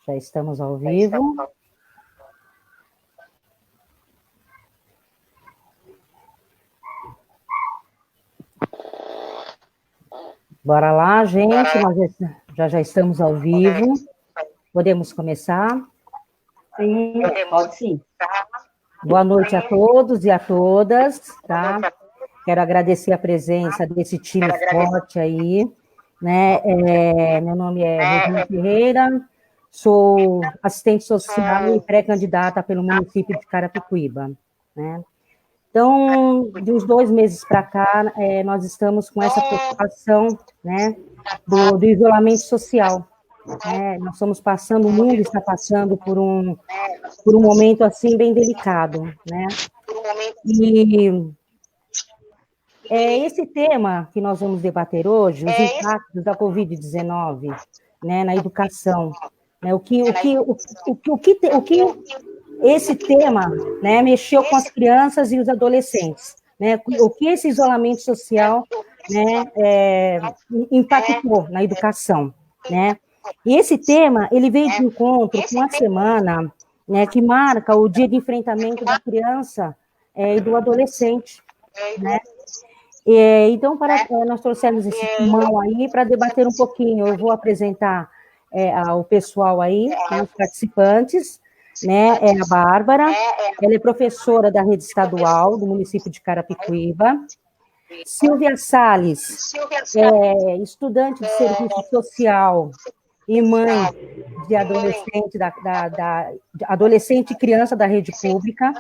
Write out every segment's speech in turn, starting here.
Já estamos ao vivo. Bora lá, gente, nós já estamos ao vivo. Podemos começar? Sim, pode sim. Boa noite a todos e a todas, tá? Quero agradecer a presença desse time forte aí, né? Meu nome é Regina Ferreira, sou assistente social e pré-candidata pelo município de Carapicuíba, né? Então, de uns 2 meses para cá, nós estamos com essa preocupação, né, do isolamento social, né? Nós estamos passando, o mundo está passando por um momento, assim, bem delicado, né? E esse tema que nós vamos debater hoje, os impactos da Covid-19, né, na educação, né, o que esse tema, né, mexeu com as crianças e os adolescentes, né, o que esse isolamento social, né, impactou na educação, né? E esse tema, ele veio de encontro com a semana, né, que marca o dia de enfrentamento da criança e do adolescente, né? Então, nós trouxemos esse timão aí para debater um pouquinho. Eu vou apresentar ao pessoal aí, né, os participantes, né? É a Bárbara, ela é professora da rede estadual do município de Carapicuíba. Silvia Salles, estudante de serviço social e mãe de adolescente, de adolescente e criança da rede pública,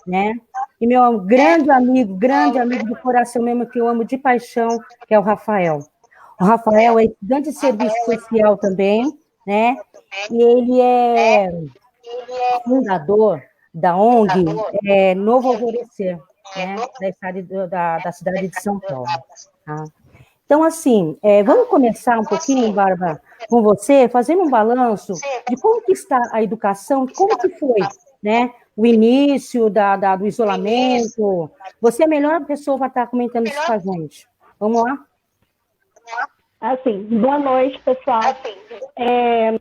né? E meu grande amigo do coração mesmo, que eu amo de paixão, que é o Rafael. O Rafael é estudante de serviço social também, né? E ele é fundador da ONG Novo Alvorecer, né? Da cidade de São Paulo. Tá? Então, assim, vamos começar um pouquinho, Bárbara, com você, fazendo um balanço de como que está a educação, como que foi, né, o início do isolamento. Você é a melhor pessoa para estar comentando isso com a gente. Vamos lá? Assim, boa noite, pessoal. Eu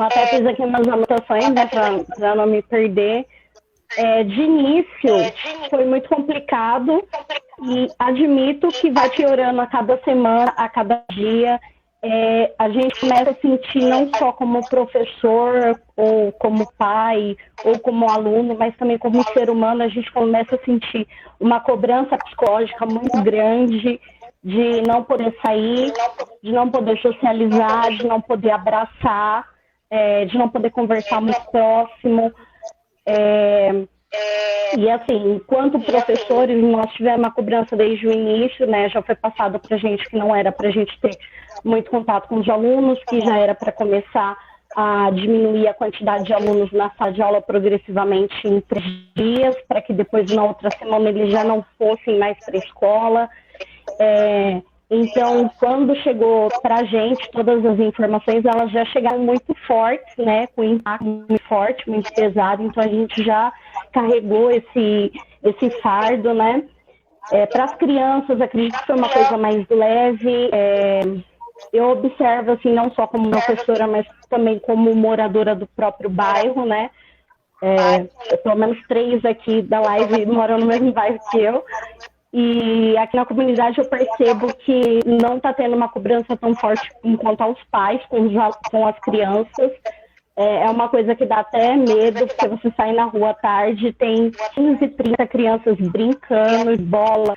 até fiz aqui umas anotações, né, para não me perder. De início, foi muito complicado e admito que vai piorando a cada semana, a cada dia. A gente começa a sentir, não só como professor, ou como pai, ou como aluno, mas também como ser humano, a gente começa a sentir uma cobrança psicológica muito grande de não poder sair, de não poder socializar, de não poder abraçar, de não poder conversar muito próximo. E assim, enquanto professores, nós tivemos uma cobrança desde o início, né? Já foi passado para a gente que não era para a gente ter muito contato com os alunos, que já era para começar a diminuir a quantidade de alunos na sala de aula progressivamente em 3 dias, para que depois, na outra semana, eles já não fossem mais para a escola. Então, quando chegou para a gente, todas as informações, elas já chegaram muito fortes, né, com impacto muito forte, muito pesado, então a gente já carregou esse fardo, né. Para as crianças, acredito que foi uma coisa mais leve. Eu observo, assim, não só como professora, mas também como moradora do próprio bairro, né. Pelo menos 3 aqui da live moram no mesmo bairro que eu. E aqui na comunidade eu percebo que não está tendo uma cobrança tão forte quanto aos pais com as crianças. É uma coisa que dá até medo, porque você sai na rua à tarde, tem 15, 30 crianças brincando de bola,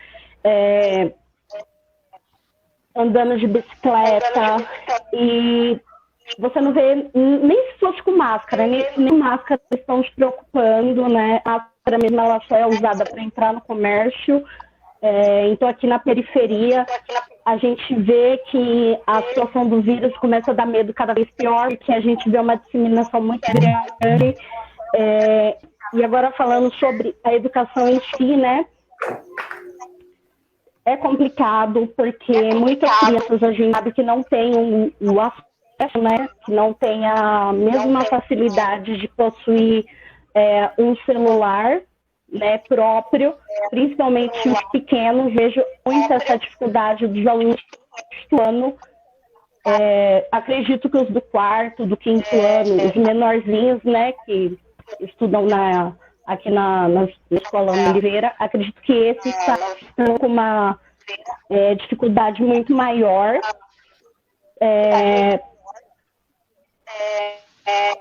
andando de bicicleta, e você não vê, nem se fosse com máscara, nem máscara estão se preocupando, né? A máscara mesmo ela só é usada para entrar no comércio. Então, aqui na periferia, a gente vê que a situação do vírus começa a dar medo cada vez pior, que a gente vê uma disseminação muito grande. E agora, falando sobre a educação em si, né? É complicado, porque muitas crianças a gente sabe que não têm o acesso, né? Que não têm a mesma facilidade de possuir um celular, né, próprio, principalmente os pequenos. Vejo muita essa dificuldade dos alunos do ano Acredito que os do quarto, do quinto ano, os menorzinhos, né, que estudam aqui na Escola Oliveira, acredito que esses estão com uma dificuldade muito maior.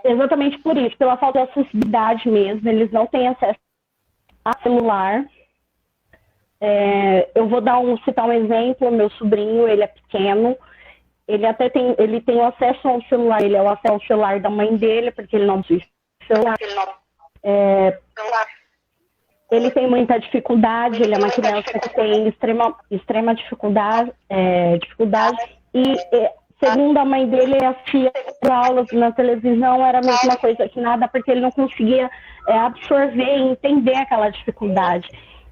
Exatamente por isso, pela falta de acessibilidade mesmo, eles não têm acesso a celular. Eu vou citar um exemplo, meu sobrinho, ele é pequeno, ele tem o acesso ao celular, ele é o acesso ao celular da mãe dele, porque ele não precisa de celular. Ele tem muita dificuldade, ele é uma criança que tem extrema dificuldade, e segundo a mãe dele, ele assistia aulas na televisão, era a mesma coisa que nada, porque ele não conseguia absorver e entender aquela dificuldade.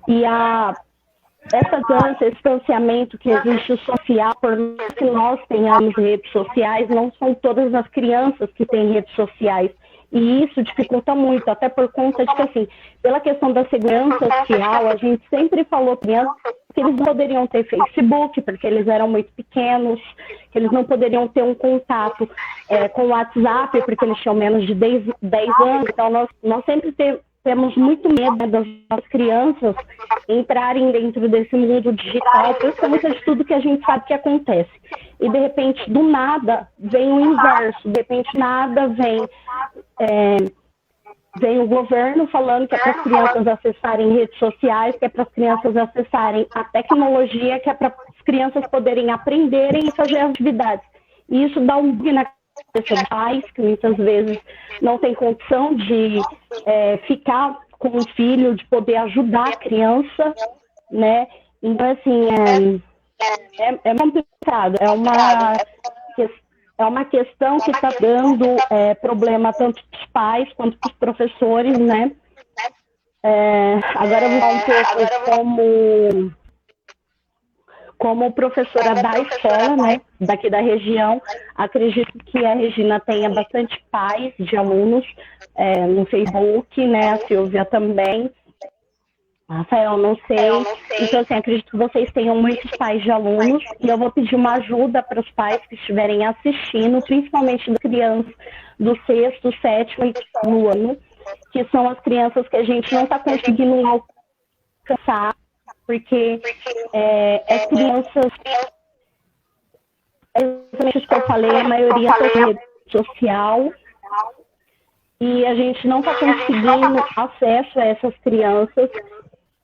E essa dança, esse distanciamento que existe social, por mais que nós tenhamos redes sociais, não são todas as crianças que têm redes sociais. E isso dificulta muito, até por conta de que, assim, pela questão da segurança social, a gente sempre falou para crianças que eles não poderiam ter Facebook, porque eles eram muito pequenos, que eles não poderiam ter um contato com o WhatsApp, porque eles tinham menos de 10 anos. Então, nós sempre temos muito medo das crianças entrarem dentro desse mundo digital, principalmente de tudo que a gente sabe que acontece. E, de repente, do nada, vem o inverso. De repente, nada vem o governo falando que é para as crianças acessarem redes sociais, que é para as crianças acessarem a tecnologia, que é para as crianças poderem aprenderem e fazer atividades. E isso dá um bug na cabeça dos pais, que muitas vezes não tem condição de ficar com o filho, de poder ajudar a criança, né? Então, assim, é complicado. É uma questão que está dando problema tanto para os pais quanto para os professores, né? Agora eu vou falar um pouco como professora da escola, né? Daqui da região. Acredito que a Regina tenha bastante pais de alunos no Facebook, né? A Silvia também. Rafael, não sei. Então, assim, acredito que vocês tenham muitos pais de alunos e eu vou pedir uma ajuda para os pais que estiverem assistindo, principalmente das crianças do 6º, 7º e 8º ano, que são as crianças que a gente não está conseguindo alcançar, porque as crianças, exatamente isso que eu falei, a maioria tem rede social e a gente não está conseguindo acesso a essas crianças.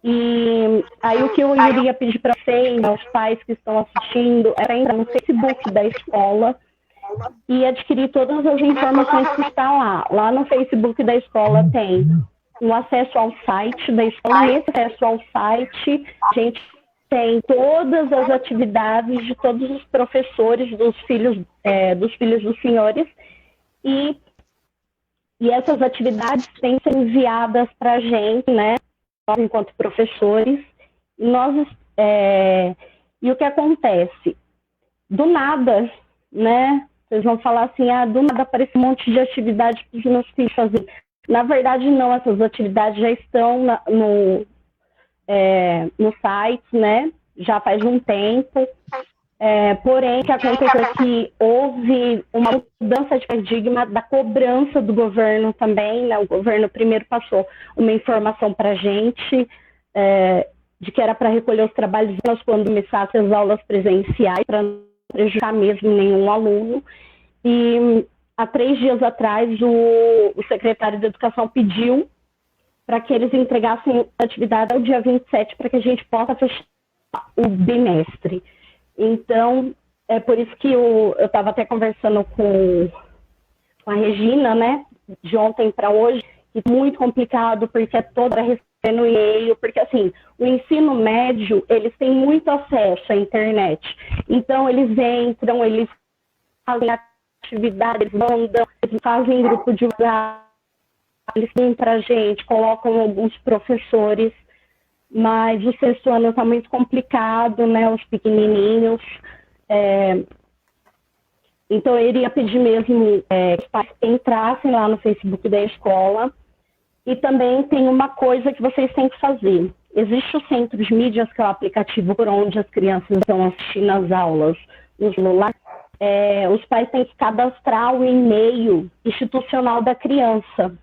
E aí o que eu iria pedir para vocês, aos pais que estão assistindo, é para entrar no Facebook da escola e adquirir todas as informações que estão lá. Lá no Facebook da escola tem o acesso ao site da escola. Nesse acesso ao site, a gente tem todas as atividades de todos os professores dos filhos dos senhores e essas atividades têm que ser enviadas para a gente, né? Nós, enquanto professores, e o que acontece? Do nada, né? Vocês vão falar assim, do nada aparece um monte de atividade para os meus filhos fazer. Na verdade, não, essas atividades já estão no site, né? Já faz um tempo. Porém, o que aconteceu é que houve uma mudança de paradigma da cobrança do governo também, né? O governo primeiro passou uma informação para a gente de que era para recolher os trabalhos quando começassem as aulas presenciais, para não prejudicar mesmo nenhum aluno. E há 3 dias atrás, o secretário de Educação pediu para que eles entregassem a atividade ao dia 27 para que a gente possa fechar o bimestre. Então, é por isso que eu estava até conversando com a Regina, né, de ontem para hoje, e muito complicado, porque é toda recebendo e-mail, porque, assim, o ensino médio, eles têm muito acesso à internet. Então, eles entram, eles fazem atividade, eles mandam, eles fazem grupo de WhatsApp, eles vêm para a gente, colocam alguns professores. Mas o 6º ano está muito complicado, né? Os pequenininhos. Então, eu iria pedir mesmo que os pais entrassem lá no Facebook da escola. E também tem uma coisa que vocês têm que fazer. Existe o Centro de Mídias, que é o aplicativo por onde as crianças estão assistindo as aulas no celular. os pais têm que cadastrar o e-mail institucional da criança,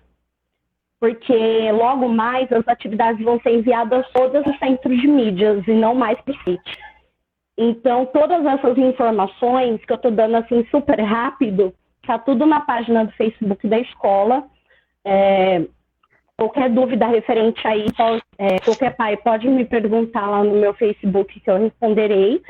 porque logo mais as atividades vão ser enviadas todas os centros de mídias e não mais para o site. Então, todas essas informações que eu estou dando assim super rápido, está tudo na página do Facebook da escola. Qualquer dúvida referente a isso, qualquer pai pode me perguntar lá no meu Facebook que eu responderei.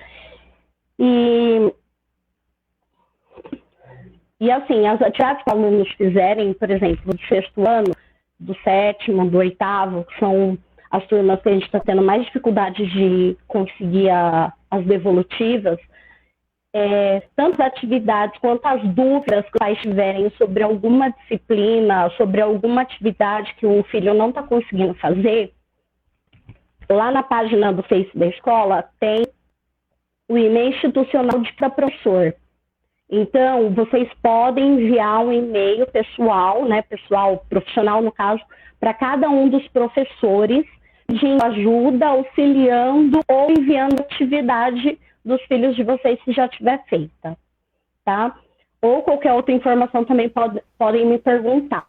E assim, as atividades que os alunos fizerem, por exemplo, do 6º ano, do 7º, do 8º, que são as turmas que a gente está tendo mais dificuldade de conseguir as devolutivas, tanto as atividades quanto as dúvidas que os pais tiverem sobre alguma disciplina, sobre alguma atividade que o filho não está conseguindo fazer, lá na página do Face da escola tem o e-mail institucional de cada professor. Então, vocês podem enviar um e-mail pessoal, né, profissional no caso, para cada um dos professores, pedindo ajuda, auxiliando ou enviando atividade dos filhos de vocês se já tiver feita, tá? Ou qualquer outra informação também podem me perguntar.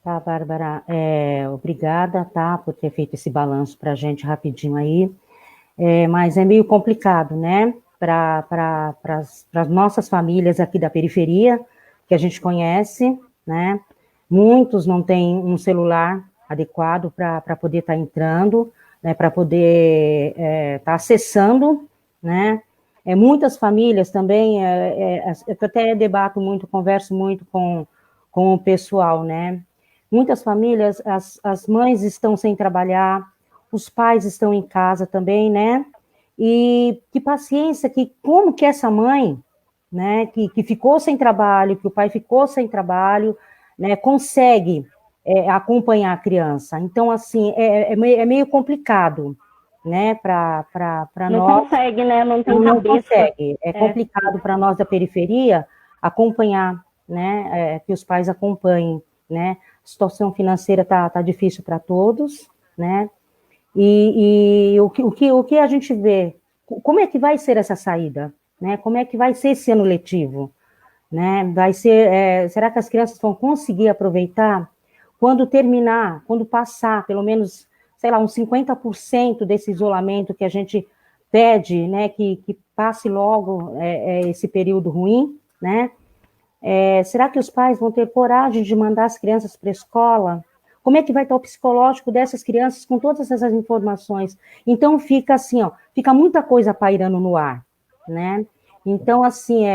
Tá, Bárbara, obrigada, tá, por ter feito esse balanço para a gente rapidinho aí. Mas é meio complicado, né, para as nossas famílias aqui da periferia, que a gente conhece, né, muitos não têm um celular adequado para poder estar entrando, né, para poder estar acessando, né, muitas famílias também, eu até debato muito, converso muito com o pessoal, né, muitas famílias, as mães estão sem trabalhar, os pais estão em casa também, né? E que paciência, como que essa mãe, né, que ficou sem trabalho, que o pai ficou sem trabalho, né, consegue acompanhar a criança. Então, assim, é meio complicado, né, para nós. Não consegue, né? Não tem não cabeça. Consegue. É complicado para nós da periferia acompanhar, né, que os pais acompanhem, né? A situação financeira tá difícil para todos, né? E o que a gente vê, como é que vai ser essa saída, né? Como é que vai ser esse ano letivo, né? Vai ser, será que as crianças vão conseguir aproveitar quando terminar, quando passar, pelo menos, sei lá, uns 50% desse isolamento que a gente pede, né? Que passe logo esse período ruim, né? Será que os pais vão ter coragem de mandar as crianças para a escola? Como é que vai estar o psicológico dessas crianças com todas essas informações? Então, fica assim, ó, fica muita coisa pairando no ar, né? Então, assim,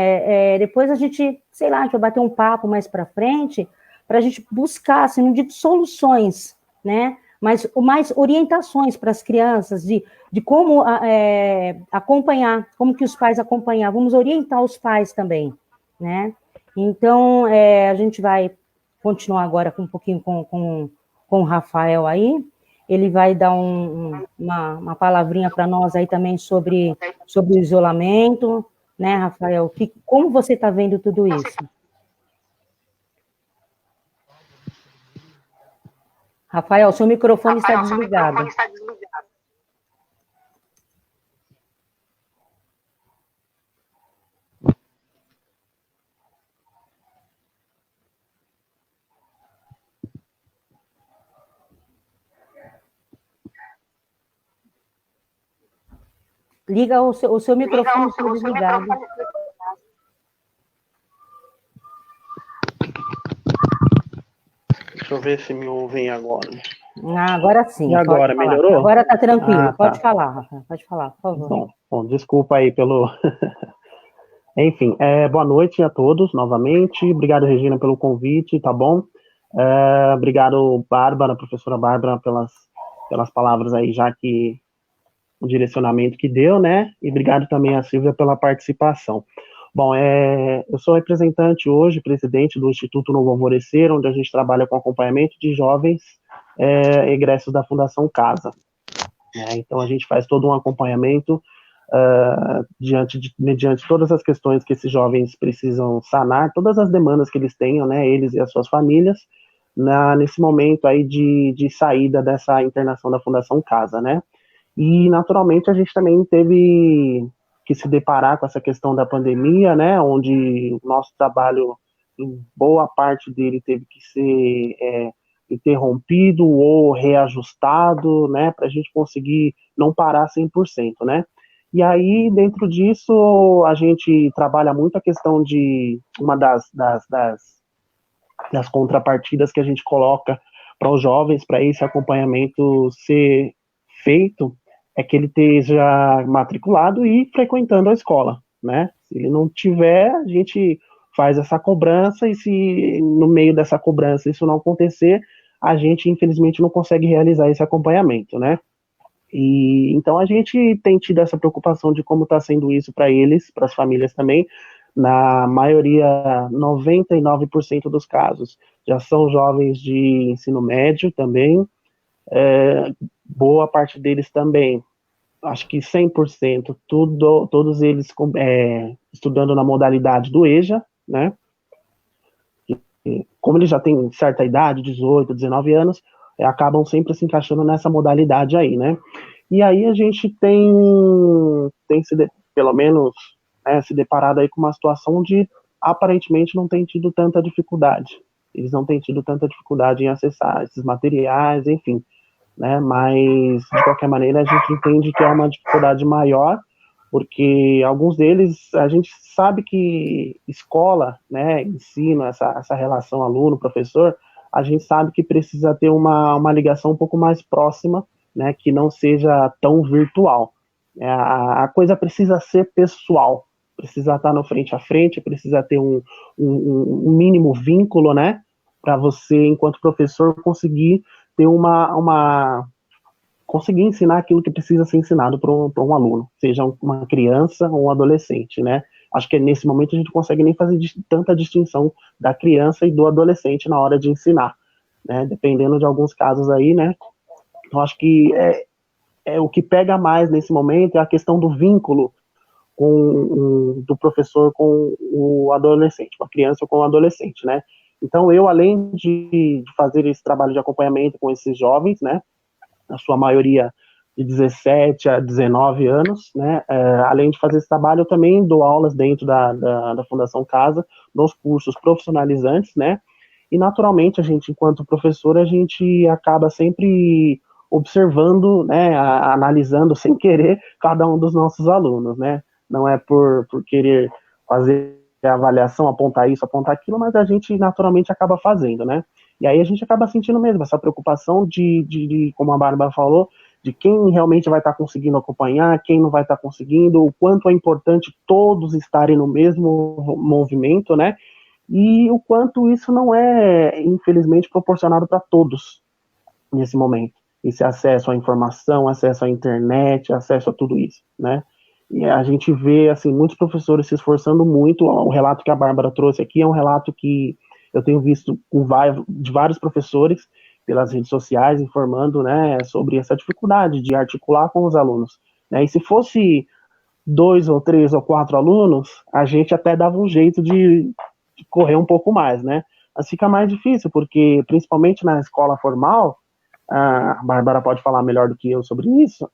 depois a gente, sei lá, a gente vai bater um papo mais para frente, para a gente buscar, assim, não digo soluções, né? Mas mais orientações para as crianças de como acompanhar, como que os pais acompanhar. Vamos orientar os pais também, né? Então, a gente vai continuar agora com um pouquinho com o Rafael aí, ele vai dar uma palavrinha para nós aí também sobre o isolamento, né, Rafael? Como você está vendo tudo isso? Rafael, seu microfone está desligado. Liga o seu microfone está desligado. Deixa eu ver se me ouvem agora. Agora sim. E agora, melhorou? Agora está tranquilo. Pode falar, Rafael. Pode falar, por favor. Bom, desculpa aí pelo... Enfim, boa noite a todos novamente. Obrigado, Regina, pelo convite, tá bom? Obrigado, Bárbara, professora Bárbara, pelas palavras aí, já que o direcionamento que deu, né? E obrigado também a Silvia pela participação. Bom, eu sou representante hoje, presidente do Instituto Novo Alvorecer, onde a gente trabalha com acompanhamento de jovens egressos da Fundação Casa. Então, a gente faz todo um acompanhamento mediante todas as questões que esses jovens precisam sanar, todas as demandas que eles tenham, né, eles e as suas famílias, nesse momento aí de saída dessa internação da Fundação Casa, né? E, naturalmente, a gente também teve que se deparar com essa questão da pandemia, né, onde o nosso trabalho, em boa parte dele, teve que ser interrompido ou reajustado, né, para a gente conseguir não parar 100%, né. E aí, dentro disso, a gente trabalha muito a questão de uma das contrapartidas que a gente coloca para os jovens, para esse acompanhamento ser feito, é que ele esteja matriculado e frequentando a escola, né? Se ele não tiver, a gente faz essa cobrança, e se no meio dessa cobrança isso não acontecer, a gente, infelizmente, não consegue realizar esse acompanhamento, né? E então a gente tem tido essa preocupação de como está sendo isso para eles, para as famílias também. Na maioria, 99% dos casos, já são jovens de ensino médio também. Boa parte deles também, acho que 100%, todos eles estudando na modalidade do EJA, né? Como eles já têm certa idade, 18, 19 anos, acabam sempre se encaixando nessa modalidade aí, né? E aí a gente pelo menos, se deparado aí com uma situação de, aparentemente, não tem tido tanta dificuldade. Eles não têm tido tanta dificuldade em acessar esses materiais, enfim, né? Mas, de qualquer maneira, a gente entende que é uma dificuldade maior, porque alguns deles, a gente sabe que escola, né, ensino, essa relação aluno-professor, a gente sabe que precisa ter uma ligação um pouco mais próxima, né, que não seja tão virtual. A coisa precisa ser pessoal, precisa estar no frente a frente, precisa ter um mínimo vínculo, né, para você, enquanto professor, conseguir ter conseguir ensinar aquilo que precisa ser ensinado para um aluno, seja uma criança ou um adolescente, né? Acho que nesse momento a gente não consegue nem fazer tanta distinção da criança e do adolescente na hora de ensinar, né? Dependendo de alguns casos aí, né? Eu acho que o que pega mais nesse momento é a questão do vínculo do professor com o adolescente, com a criança ou com o adolescente, né? Então, eu, além de fazer esse trabalho de acompanhamento com esses jovens, né, a sua maioria de 17 a 19 anos, né? Além de fazer esse trabalho, eu também dou aulas dentro da Fundação Casa, nos cursos profissionalizantes, né? E, naturalmente, a gente, enquanto professor, a gente acaba sempre observando, né, analisando sem querer cada um dos nossos alunos, né? Não é por querer fazer a avaliação, apontar isso, apontar aquilo, mas a gente naturalmente acaba fazendo, né? E aí a gente acaba sentindo mesmo essa preocupação de como a Bárbara falou, de quem realmente vai estar conseguindo acompanhar, quem não vai estar conseguindo, o quanto é importante todos estarem no mesmo movimento, né? E o quanto isso não é, infelizmente, proporcionado para todos nesse momento. Esse acesso à informação, acesso à internet, acesso a tudo isso, né? E a gente vê, assim, muitos professores se esforçando muito. O relato que a Bárbara trouxe aqui é um relato que eu tenho visto de vários professores pelas redes sociais informando, né, sobre essa dificuldade de articular com os alunos, né? E se fosse 2 ou 3 ou 4 alunos, a gente até dava um jeito de correr um pouco mais, né? Mas fica mais difícil, porque principalmente na escola formal, a Bárbara pode falar melhor do que eu sobre isso,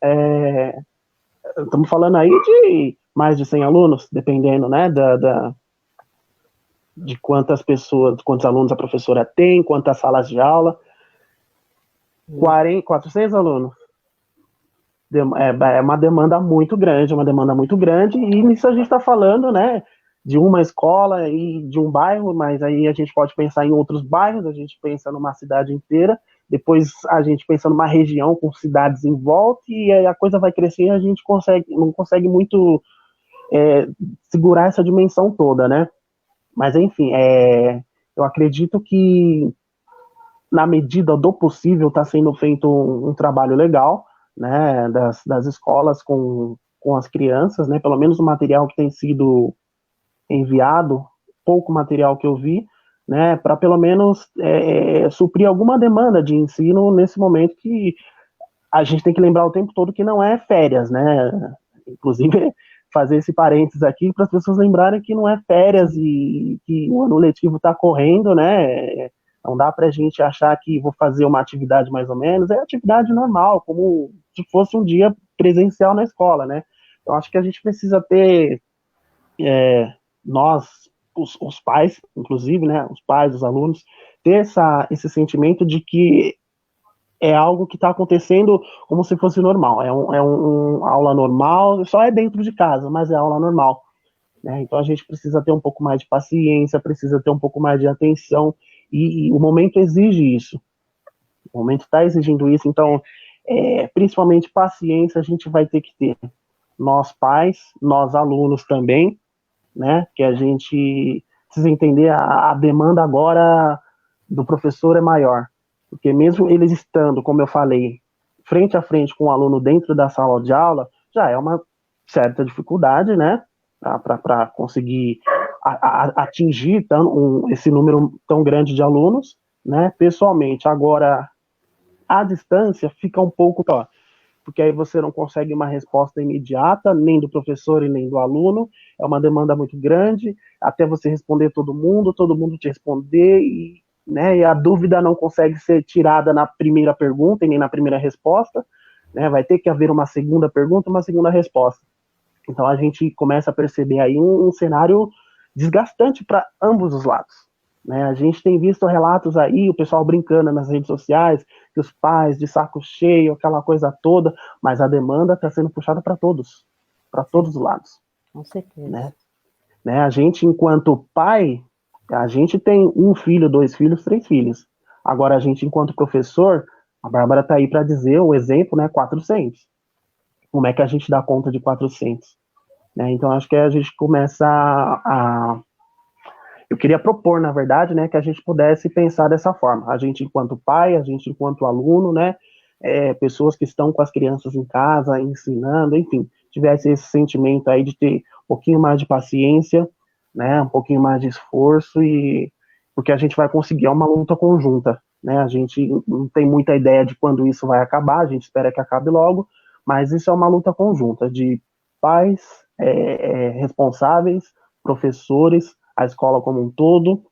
estamos falando aí de mais de 100 alunos, dependendo, né, de quantas pessoas, quantos alunos a professora tem, quantas salas de aula. 400 alunos. É uma demanda muito grande, e nisso a gente está falando, né, de uma escola e de um bairro, mas aí a gente pode pensar em outros bairros, a gente pensa numa cidade inteira, depois a gente pensa numa região com cidades em volta, e aí a coisa vai crescendo e a gente não consegue muito segurar essa dimensão toda, né? Mas, enfim, eu acredito que, na medida do possível, está sendo feito um trabalho legal, né, das escolas com as crianças, né? Pelo menos o material que tem sido enviado, pouco material que eu vi, né, para pelo menos suprir alguma demanda de ensino nesse momento que a gente tem que lembrar o tempo todo que não é férias, né? Inclusive, fazer esse parênteses aqui para as pessoas lembrarem que não é férias e que o ano letivo está correndo, né? Não dá para a gente achar que vou fazer uma atividade mais ou menos, é atividade normal, como se fosse um dia presencial na escola, né? Eu acho que a gente precisa ter, nós, os pais, inclusive, né, os pais, os alunos, ter esse sentimento de que é algo que está acontecendo como se fosse normal, uma aula normal, só é dentro de casa, mas é aula normal, né? Então a gente precisa ter um pouco mais de paciência, precisa ter um pouco mais de atenção, e o momento exige isso, o momento está exigindo isso, então, principalmente paciência a gente vai ter que ter, nós pais, nós alunos também, né, que a gente precisa entender a demanda agora do professor é maior, porque mesmo eles estando, como eu falei, frente a frente com o aluno dentro da sala de aula, já é uma certa dificuldade, né, para conseguir atingir esse número tão grande de alunos, né, pessoalmente. Agora, à distância fica um pouco pior, porque aí você não consegue uma resposta imediata, nem do professor e nem do aluno, é uma demanda muito grande, até você responder todo mundo te responder, né, e a dúvida não consegue ser tirada na primeira pergunta e nem na primeira resposta, né, vai ter que haver uma segunda pergunta e uma segunda resposta. Então a gente começa a perceber aí um cenário desgastante para ambos os lados. Né? A gente tem visto relatos aí, o pessoal brincando nas redes sociais, que os pais de saco cheio, aquela coisa toda, mas a demanda está sendo puxada para todos os lados. Com certeza. Né? A gente, enquanto pai, a gente tem 1 filho, 2 filhos, 3 filhos. Agora, a gente, enquanto professor, a Bárbara está aí para dizer o exemplo, né, 400. Como é que a gente dá conta de 400? Né? Então, acho que a gente começa eu queria propor, na verdade, né, que a gente pudesse pensar dessa forma. A gente, enquanto pai, a gente, enquanto aluno, né, pessoas que estão com as crianças em casa, ensinando, enfim, tivesse esse sentimento aí de ter um pouquinho mais de paciência, né, um pouquinho mais de esforço, porque a gente vai conseguir, é uma luta conjunta, né, a gente não tem muita ideia de quando isso vai acabar, a gente espera que acabe logo, mas isso é uma luta conjunta de pais responsáveis, professores, a escola como um todo,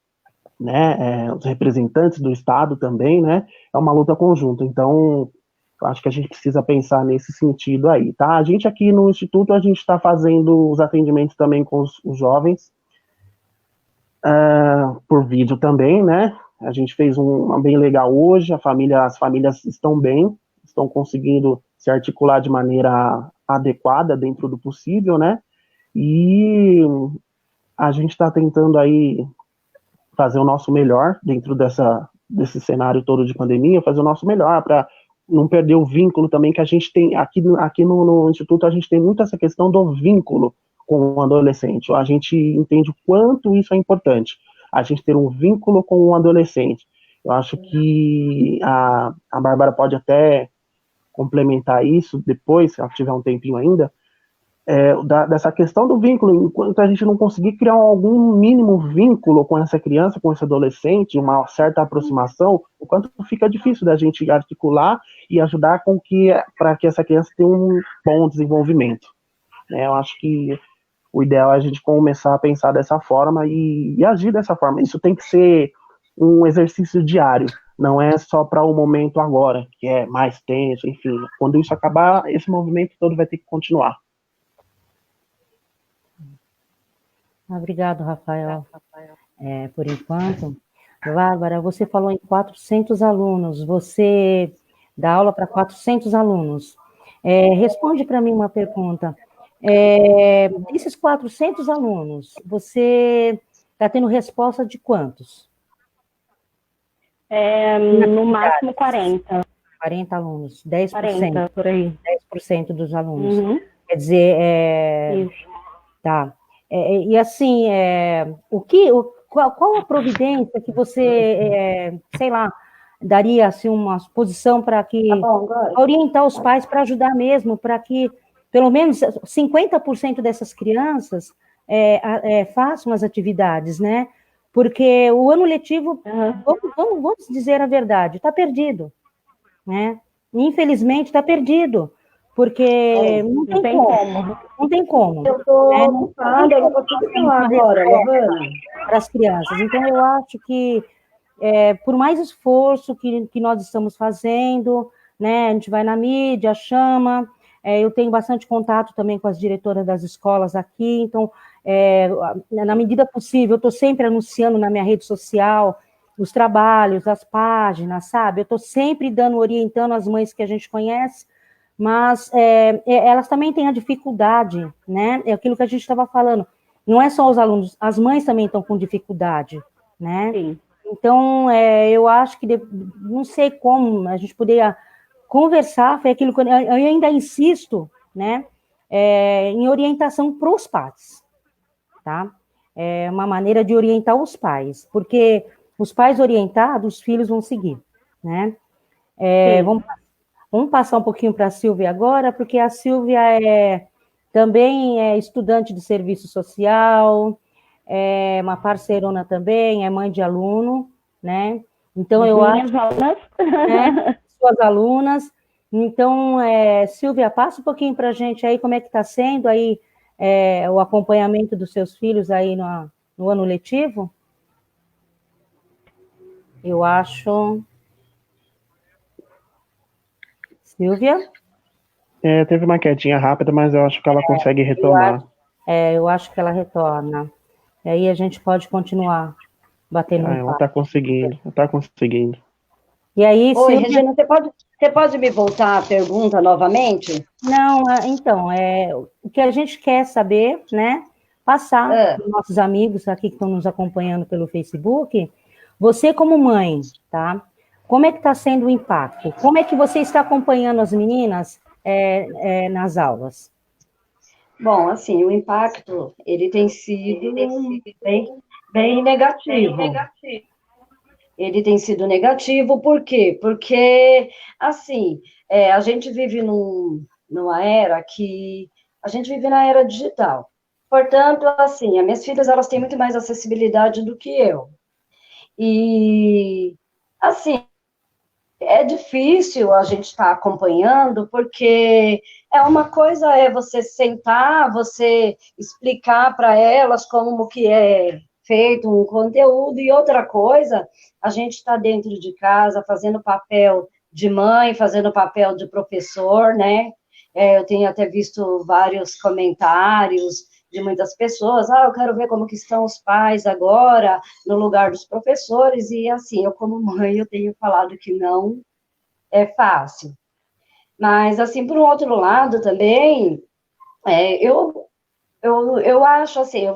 né, os representantes do Estado também, né, é uma luta conjunta, então eu acho que a gente precisa pensar nesse sentido aí, tá? A gente aqui no Instituto, a gente está fazendo os atendimentos também com os jovens, por vídeo também, né, a gente fez um bem legal hoje, as famílias estão bem, estão conseguindo se articular de maneira adequada dentro do possível, né, e a gente está tentando aí fazer o nosso melhor dentro desse cenário todo de pandemia, fazer o nosso melhor para não perder o vínculo também que a gente tem aqui no Instituto, a gente tem muito essa questão do vínculo com o adolescente. A gente entende o quanto isso é importante, a gente ter um vínculo com o adolescente. Eu acho que a Bárbara pode até complementar isso depois, se ela tiver um tempinho ainda, dessa questão do vínculo, enquanto a gente não conseguir criar algum mínimo vínculo com essa criança, com esse adolescente, uma certa aproximação, o quanto fica difícil da gente articular e ajudar para que essa criança tenha um bom desenvolvimento. Eu acho que o ideal é a gente começar a pensar dessa forma e agir dessa forma. Isso tem que ser um exercício diário, não é só para o momento agora, que é mais tenso, enfim. Quando isso acabar, esse movimento todo vai ter que continuar. Obrigado, Rafael. Por enquanto, Bárbara, você falou em 400 alunos, você dá aula para 400 alunos. Responde para mim uma pergunta. Desses 400 alunos, você está tendo resposta de quantos? No máximo 40. 40 alunos, 10%. 40, por aí. 10% dos alunos. Uhum. Quer dizer, Isso. Tá. E assim, qual a providência que você, sei lá, daria assim, uma posição para que orientar os pais para ajudar mesmo, para que pelo menos 50% dessas crianças façam as atividades, né? Porque o ano letivo, vamos dizer a verdade, está perdido, né? Infelizmente está perdido. Porque não tem como. Não tem como. Eu estou ocupada, eu não consigo falar agora, Lavana. Para as crianças. Então, eu acho que por mais esforço que nós estamos fazendo, né, a gente vai na mídia, chama, eu tenho bastante contato também com as diretoras das escolas aqui, então, na medida possível, eu estou sempre anunciando na minha rede social os trabalhos, as páginas, sabe? Eu estou sempre orientando as mães que a gente conhece, mas elas também têm a dificuldade, né? É aquilo que a gente estava falando. Não é só os alunos, as mães também estão com dificuldade, né? Sim. Então, eu acho que, não sei como a gente poderia conversar, foi aquilo que eu ainda insisto, né? Em orientação para os pais, tá? É uma maneira de orientar os pais, porque os pais orientados, os filhos vão seguir, né? Vamos passar um pouquinho para a Silvia agora, porque a Silvia também é estudante de serviço social, é uma parceirona também, é mãe de aluno, né? Então, eu Minhas acho, aulas. né, suas alunas. Então, Silvia, passa um pouquinho para a gente aí como é que está sendo aí o acompanhamento dos seus filhos aí no ano letivo. Eu acho... Silvia? Teve uma quedinha rápida, mas eu acho que ela consegue retomar. Eu acho que ela retorna. E aí a gente pode continuar batendo um Ela papo. está conseguindo. E aí, Oi, Silvia... Regina, você pode me voltar a pergunta novamente? Não, então, o que a gente quer saber, né, passar Ah, para os nossos amigos aqui que estão nos acompanhando pelo Facebook, você como mãe, tá? Como é que está sendo o impacto? Como é que você está acompanhando as meninas nas aulas? bom, assim, o impacto, ele tem sido bem negativo. Ele tem sido negativo, por quê? Porque, assim, a gente vive numa era que... A gente vive na era digital. Portanto, assim, as minhas filhas, elas têm muito mais acessibilidade do que eu. E, assim, é difícil a gente estar acompanhando, porque uma coisa é você sentar, você explicar para elas como que é feito um conteúdo, e outra coisa, a gente está dentro de casa fazendo papel de mãe, fazendo papel de professor, né? Eu tenho até visto vários comentários de muitas pessoas, eu quero ver como que estão os pais agora, no lugar dos professores, e assim, eu como mãe, eu tenho falado que não é fácil. Mas, assim, por um outro lado também, eu acho assim, eu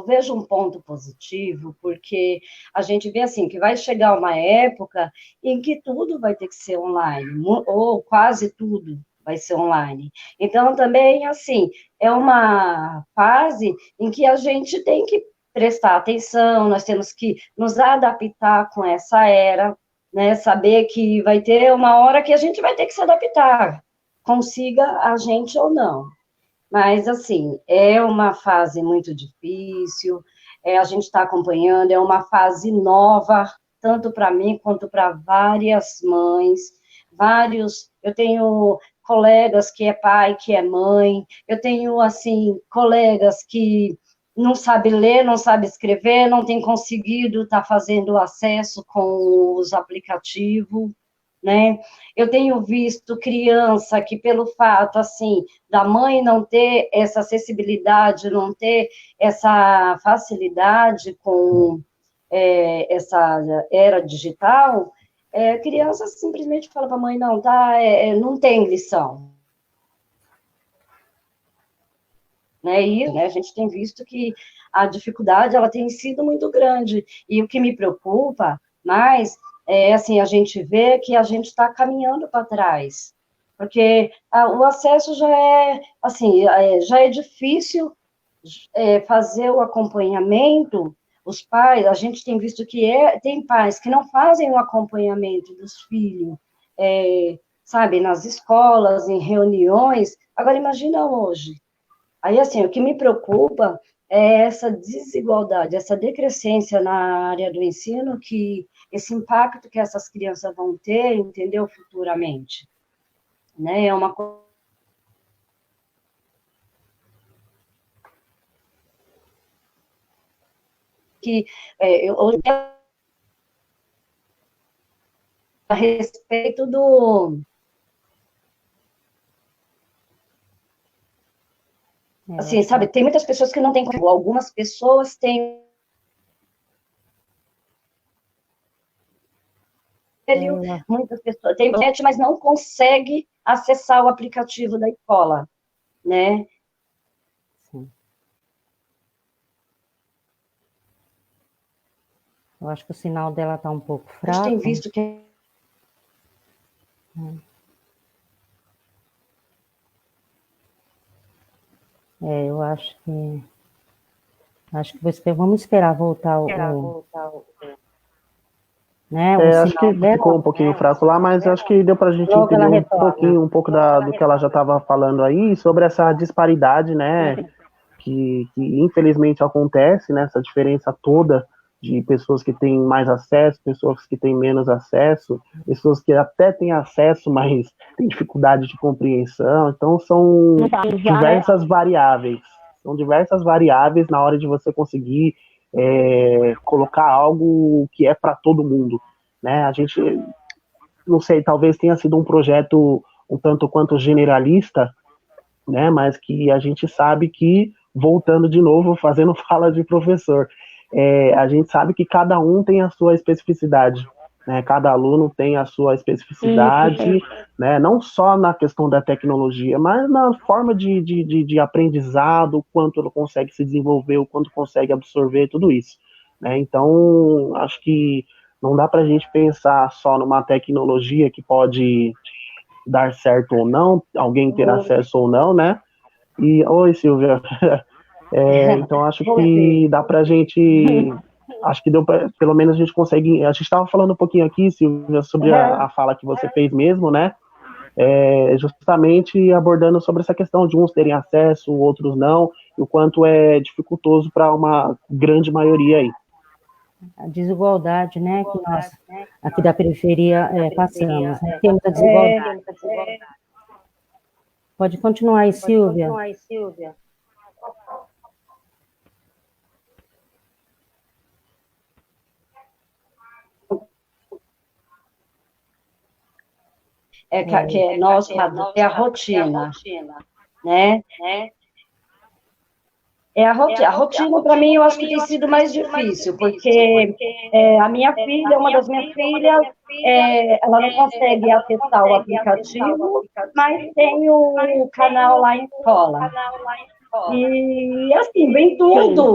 vejo um ponto positivo, porque a gente vê assim, que vai chegar uma época em que tudo vai ter que ser online, ou quase tudo vai ser online. Então, também, assim, é uma fase em que a gente tem que prestar atenção, nós temos que nos adaptar com essa era, né? Saber que vai ter uma hora que a gente vai ter que se adaptar, consiga a gente ou não. Mas, assim, é uma fase muito difícil, a gente está acompanhando, é uma fase nova, tanto para mim quanto para várias mães, eu tenho colegas que é pai, que é mãe, eu tenho, assim, colegas que não sabe ler, não sabe escrever, não tem conseguido estar fazendo acesso com os aplicativos, né? Eu tenho visto criança que, pelo fato, assim, da mãe não ter essa acessibilidade, não ter essa facilidade com essa era digital, criança simplesmente fala para a mãe, não, tá, não tem lição. Né? E, né, a gente tem visto que a dificuldade ela tem sido muito grande. E o que me preocupa mais assim, a gente vê que a gente está caminhando para trás, porque o acesso já é, assim, já é difícil fazer o acompanhamento. Os pais, a gente tem visto que tem pais que não fazem o acompanhamento dos filhos, sabe, nas escolas, em reuniões. Agora, imagina hoje. Aí, assim, o que me preocupa é essa desigualdade, essa decrescência na área do ensino, que esse impacto que essas crianças vão ter, entendeu, futuramente. Né? É uma coisa que hoje a respeito do... Assim, sabe, tem muitas pessoas que não têm, algumas pessoas têm muitas pessoas têm internet, mas não consegue acessar o aplicativo da escola, né? Sim. Eu acho que o sinal dela está um pouco fraco. A gente tem visto que... eu acho que vamos esperar voltar né, o acho que sinal ficou dela. um pouquinho fraco lá, mas acho que deu para a gente Logo ela entender retorna. um pouco do que ela já estava falando aí, sobre essa disparidade, né, que infelizmente acontece, né, essa diferença toda de pessoas que têm mais acesso, pessoas que têm menos acesso, pessoas que até têm acesso, mas têm dificuldade de compreensão. Então, são diversas variáveis. São diversas variáveis na hora de você conseguir colocar algo que é para todo mundo, né? A gente, não sei, talvez tenha sido um projeto um tanto quanto generalista, né? Mas que a gente sabe que, voltando de novo, fazendo fala de professor, a gente sabe que cada um tem a sua especificidade, né? Cada aluno tem a sua especificidade, né? Não só na questão da tecnologia, mas na forma de aprendizado, o quanto ele consegue se desenvolver, o quanto consegue absorver tudo isso, né? Então, acho que não dá para a gente pensar só numa tecnologia que pode dar certo ou não, alguém ter acesso ou não, né? E, oi, Silvia. Então, acho que dá pra gente... Acho que deu pra, pelo menos a gente consegue... A gente estava falando um pouquinho aqui, Silvia, sobre a fala que você fez mesmo, né? Justamente abordando sobre essa questão de uns terem acesso, outros não, e o quanto é dificultoso para uma grande maioria aí. A desigualdade, né, que nós aqui da periferia passamos, né? Temos a desigualdade. Pode continuar aí, Silvia. Que nós, é a rotina, né? A rotina, para mim, eu acho que tem sido mais difícil, porque a minha filha, uma das minhas filhas, ela não consegue acessar o aplicativo, mas tem o canal lá em escola. E, assim, vem tudo.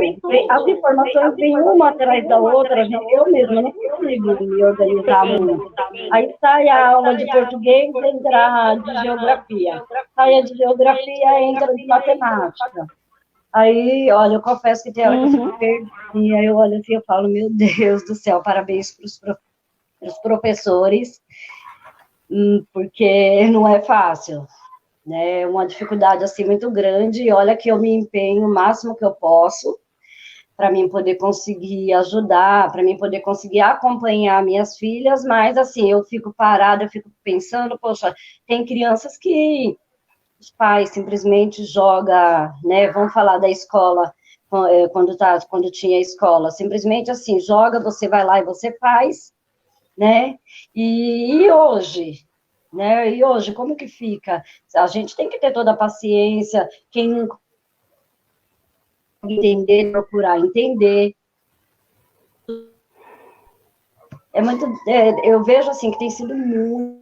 As informações vêm uma atrás da outra. Eu mesma não consigo me organizar muito. Aí sai a aula de português, entra de geografia. Sai a de geografia, entra de matemática. Aí, olha, eu confesso que tem hora que eu fico perdida, aí eu olho assim, eu falo, meu Deus do céu, parabéns para os professores, porque não é fácil, né? É uma dificuldade, assim, muito grande, e olha que eu me empenho o máximo que eu posso para mim poder conseguir ajudar, para mim poder conseguir acompanhar minhas filhas, mas, assim, eu fico parada, eu fico pensando, poxa, tem crianças que os pais simplesmente jogam, né, vamos falar da escola, quando tinha escola, simplesmente assim, joga, você vai lá e você faz, né, e hoje, né, como que fica? A gente tem que ter toda a paciência, quem não entender, procurar entender. Eu vejo assim, que tem sido muito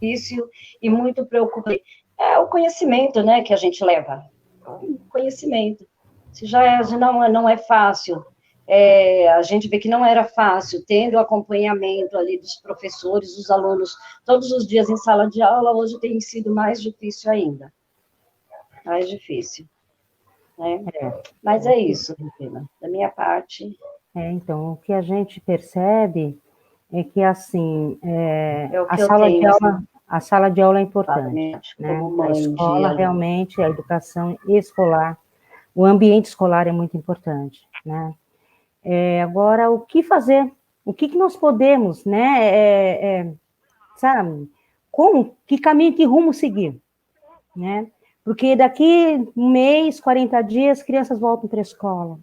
difícil e muito preocupante. É o conhecimento, né, que a gente leva. O conhecimento. Se já não é fácil, a gente vê que não era fácil, tendo o acompanhamento ali dos professores, dos alunos, todos os dias em sala de aula, hoje tem sido mais difícil ainda. Mais difícil. Né? Mas é isso, Regina, da minha parte. Então, o que a gente percebe é que, assim, a sala de aula é importante, né? A escola, realmente, a educação escolar, o ambiente escolar é muito importante, né? Agora, o que fazer? O que nós podemos, né? Sabe? Que caminho, que rumo seguir, né? Porque daqui um mês, 40 dias, crianças voltam para a escola,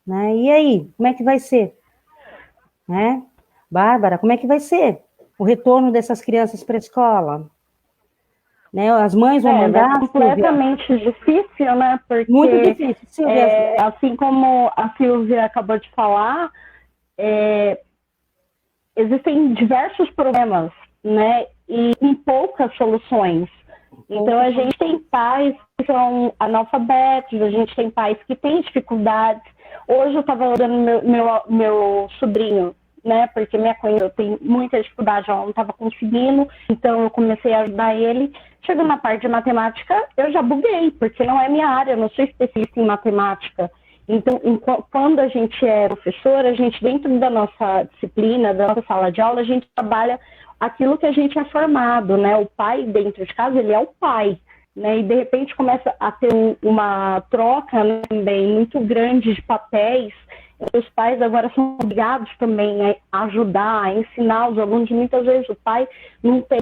né? E aí, como é que vai ser? Né? Bárbara, como é que vai ser o retorno dessas crianças para a escola? Né? As mães vão mandar, É completamente difícil, né? Porque, muito difícil, Silvia. assim como a Silvia acabou de falar, existem diversos problemas, né? E com poucas soluções. Então, a gente tem pais que são analfabetos, a gente tem pais que têm dificuldades. Hoje eu estava olhando meu sobrinho, né? Porque minha cunhada tem muita dificuldade, ela não estava conseguindo, então eu comecei a ajudar ele. Chegando na parte de matemática, eu já buguei, porque não é minha área, eu não sou especialista em matemática. Então, quando a gente é professor, a gente, dentro da nossa disciplina, da nossa sala de aula, a gente trabalha aquilo que a gente é formado, né? O pai, dentro de casa, ele é o pai, né? E, de repente, começa a ter uma troca, né, também muito grande de papéis. Os pais agora são obrigados também a ajudar, a ensinar os alunos. Muitas vezes o pai não tem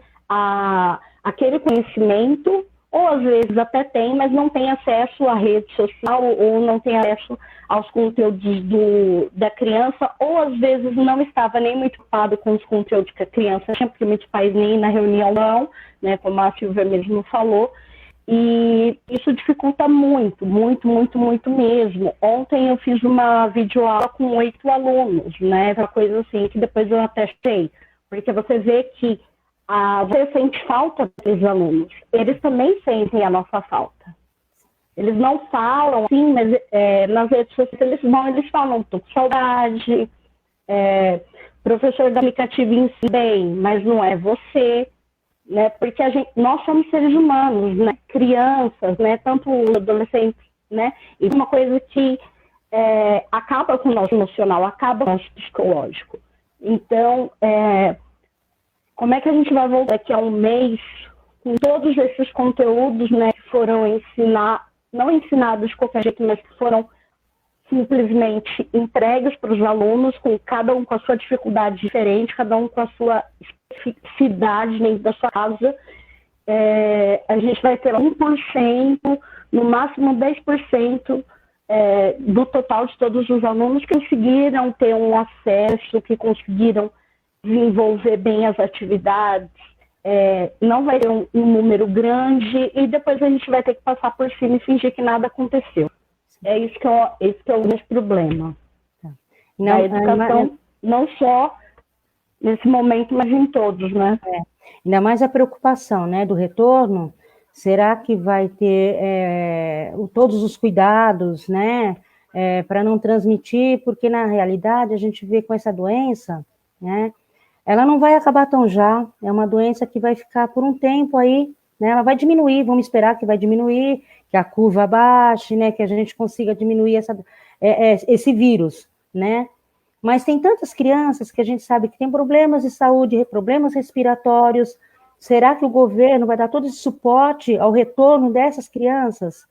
aquele conhecimento, ou às vezes até tem, mas não tem acesso à rede social, ou não tem acesso aos conteúdos da criança, ou às vezes não estava nem muito ocupado com os conteúdos que a criança tinha, porque muitos pais nem na reunião não, né, como a Silvia mesmo falou, e isso dificulta muito, muito, muito, muito mesmo. Ontem eu fiz uma videoaula com 8 alunos, né, uma coisa assim, que depois eu até sei, porque você vê que você sente falta dos alunos, eles também sentem a nossa falta. Eles não falam, sim, mas nas redes sociais eles falam, tô com saudade, professor do aplicativo ensina bem, mas não é você, né? Porque nós somos seres humanos, né? Crianças, né? Tanto adolescentes, né? E uma coisa que acaba com o nosso emocional, acaba com o nosso psicológico. Então, como é que a gente vai voltar daqui a um mês com todos esses conteúdos, né, que foram não ensinados de qualquer jeito, mas que foram simplesmente entregues para os alunos, com cada um com a sua dificuldade diferente, cada um com a sua especificidade dentro da sua casa. A gente vai ter 1%, no máximo 10% do total de todos os alunos que conseguiram ter um acesso, que conseguiram desenvolver bem as atividades, não vai ter um número grande e depois a gente vai ter que passar por cima e fingir que nada aconteceu. Esse que é o grande problema. Na educação, não só nesse momento, mas em todos, né? Ainda mais a preocupação, né, do retorno. Será que vai ter todos os cuidados, né, para não transmitir? Porque, na realidade, a gente vê com essa doença, né, ela não vai acabar tão já, é uma doença que vai ficar por um tempo aí, né, ela vai diminuir, vamos esperar que vai diminuir, que a curva baixe, né, que a gente consiga diminuir esse vírus, né, mas tem tantas crianças que a gente sabe que tem problemas de saúde, problemas respiratórios. Será que o governo vai dar todo esse suporte ao retorno dessas crianças?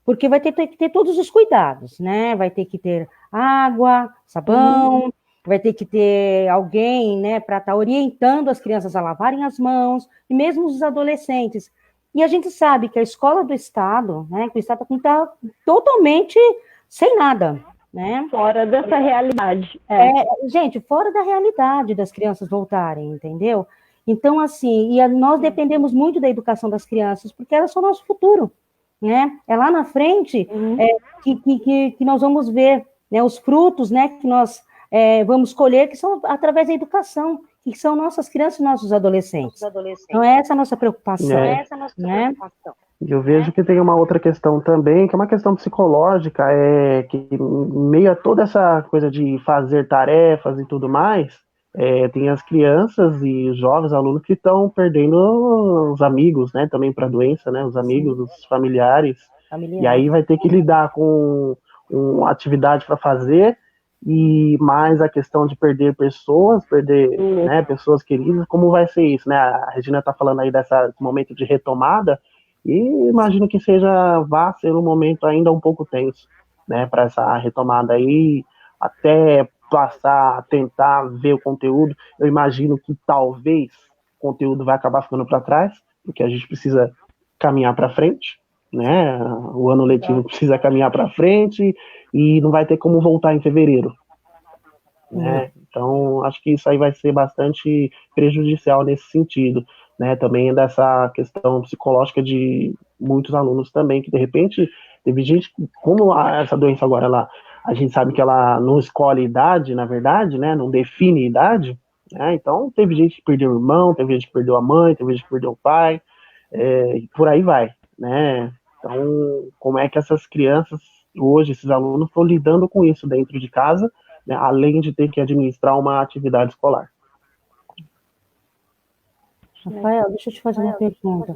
Porque vai ter que ter todos os cuidados, né, vai ter que ter água, sabão, vai ter que ter alguém, né, para estar orientando as crianças a lavarem as mãos, e mesmo os adolescentes. E a gente sabe que a escola do Estado, né, que o Estado está totalmente sem nada, né? Fora dessa realidade. Gente, fora da realidade das crianças voltarem, entendeu? Então, assim, nós dependemos muito da educação das crianças, porque elas são o nosso futuro, né? É lá na frente que nós vamos ver, né, os frutos, né, que nós vamos colher, que são através da educação, que são nossas crianças e nossos adolescentes. Então, é essa a nossa preocupação. Né? Eu vejo que tem uma outra questão também, que é uma questão psicológica, que em meio a toda essa coisa de fazer tarefas e tudo mais, tem as crianças e jovens alunos que estão perdendo os amigos, né, também para a doença, né, os amigos, os familiares, e aí vai ter que lidar com uma atividade para fazer, e mais a questão de perder pessoas, né, pessoas queridas, como vai ser isso, né? A Regina está falando aí desse momento de retomada, e imagino que vá ser um momento ainda um pouco tenso, né, para essa retomada aí, até passar a tentar ver o conteúdo. Eu imagino que talvez o conteúdo vai acabar ficando para trás, porque a gente precisa caminhar para frente, né? O ano letivo precisa caminhar para frente e não vai ter como voltar em fevereiro, né? Então, acho que isso aí vai ser bastante prejudicial nesse sentido, né? Também dessa questão psicológica de muitos alunos também, que de repente teve gente, como essa doença agora, a gente sabe que ela não escolhe idade, na verdade, né? Não define idade, né? Então, teve gente que perdeu o irmão, teve gente que perdeu a mãe, teve gente que perdeu o pai, e por aí vai, né? Então, como é que essas crianças, hoje, esses alunos, estão lidando com isso dentro de casa, né, além de ter que administrar uma atividade escolar? Rafael, deixa eu te fazer uma pergunta.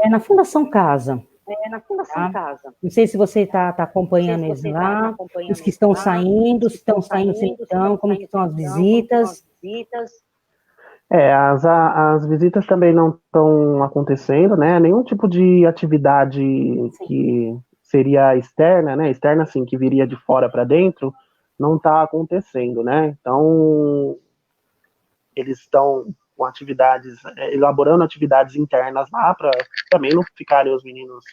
Na Fundação Casa, tá? Não sei se você está acompanhando eles lá, os que estão saindo, se estão saindo, se não estão, como que estão as visitas. As visitas também não estão acontecendo, né? Nenhum tipo de atividade que seria externa, né? Externa, assim, que viria de fora para dentro, não está acontecendo, né? Então, eles estão com atividades, elaborando atividades internas lá, para também não ficarem os meninos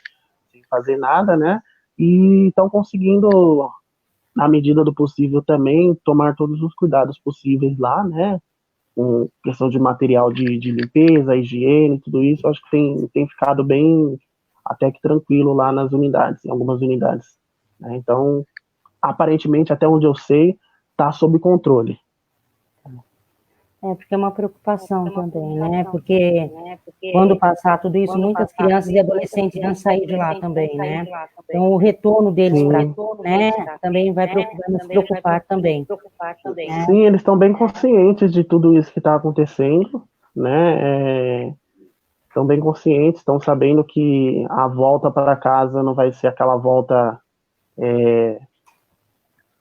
sem fazer nada, né? E estão conseguindo, na medida do possível também, tomar todos os cuidados possíveis lá, né? Com questão de material de limpeza, higiene, tudo isso, acho que tem ficado bem, até que tranquilo lá nas unidades, em algumas unidades, né? Então, aparentemente, até onde eu sei, está sob controle. Porque é uma preocupação também, né? Porque quando passar tudo isso, muitas crianças e adolescentes vão sair de lá também, né? Então, o retorno deles para, né, também vai nos preocupar também. Né? Sim, eles estão bem conscientes de tudo isso que está acontecendo, né? Estão bem conscientes, estão sabendo que a volta para casa não vai ser aquela volta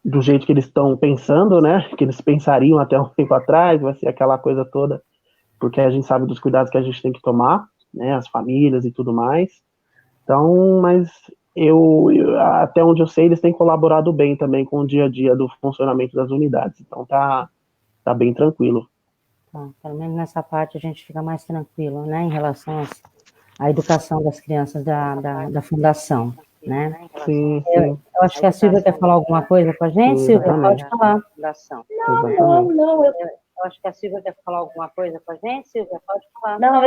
do jeito que eles estão pensando, né? Que eles pensariam até um tempo atrás, vai ser aquela coisa toda, porque a gente sabe dos cuidados que a gente tem que tomar, né? As famílias e tudo mais. Então, mas até onde eu sei, eles têm colaborado bem também com o dia a dia do funcionamento das unidades. Então, tá bem tranquilo. Pelo menos nessa parte a gente fica mais tranquilo, né? Em relação à educação das crianças da Fundação. Né? Sim. Eu acho que a Silvia quer falar alguma coisa com a gente, Silvia, pode falar. Não, eu acho que a Silvia quer falar alguma coisa com a gente, Silvia, pode falar. Não.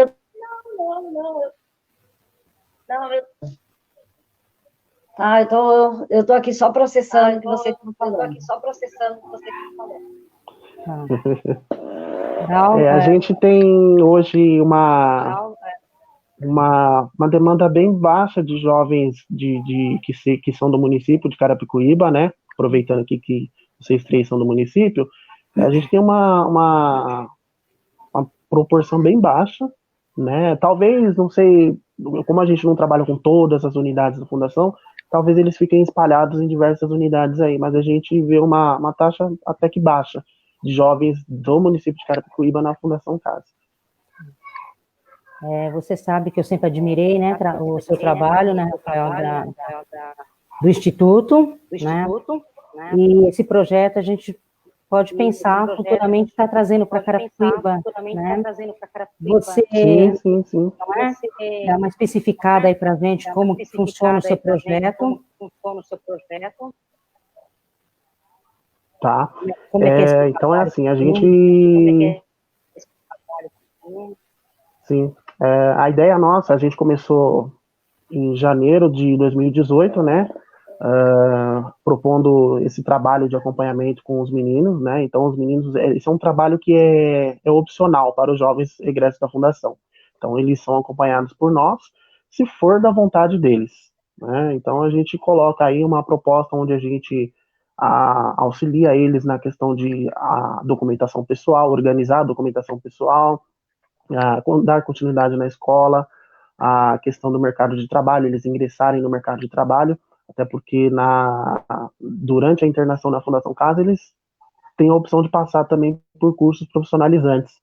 Eu tô aqui só processando o que você está falando. A gente tem hoje uma demanda bem baixa de jovens que são do município de Carapicuíba, né? Aproveitando aqui que vocês três são do município, a gente tem uma proporção bem baixa, né? Talvez, não sei, como a gente não trabalha com todas as unidades da Fundação, talvez eles fiquem espalhados em diversas unidades aí, mas a gente vê uma taxa até que baixa de jovens do município de Carapicuíba na Fundação Casa. Você sabe que eu sempre admirei, né, o seu trabalho, né, Rafael, do Instituto, né? E esse projeto a gente pode pensar futuramente estar trazendo para Carapicuíba, né? Você sim. Dá uma especificada aí para a gente como que funciona o seu projeto. Tá. Como é que é então é assim, a gente... Sim. A ideia nossa, a gente começou em janeiro de 2018, né? Propondo esse trabalho de acompanhamento com os meninos, né? Então, os meninos, esse é um trabalho que é opcional para os jovens egressos da Fundação. Então, eles são acompanhados por nós, se for da vontade deles, né? Então, a gente coloca aí uma proposta onde a gente auxilia eles na questão de documentação pessoal, organizar a documentação pessoal, dar continuidade na escola, a questão do mercado de trabalho, eles ingressarem no mercado de trabalho, até porque durante a internação na Fundação Casa, eles têm a opção de passar também por cursos profissionalizantes,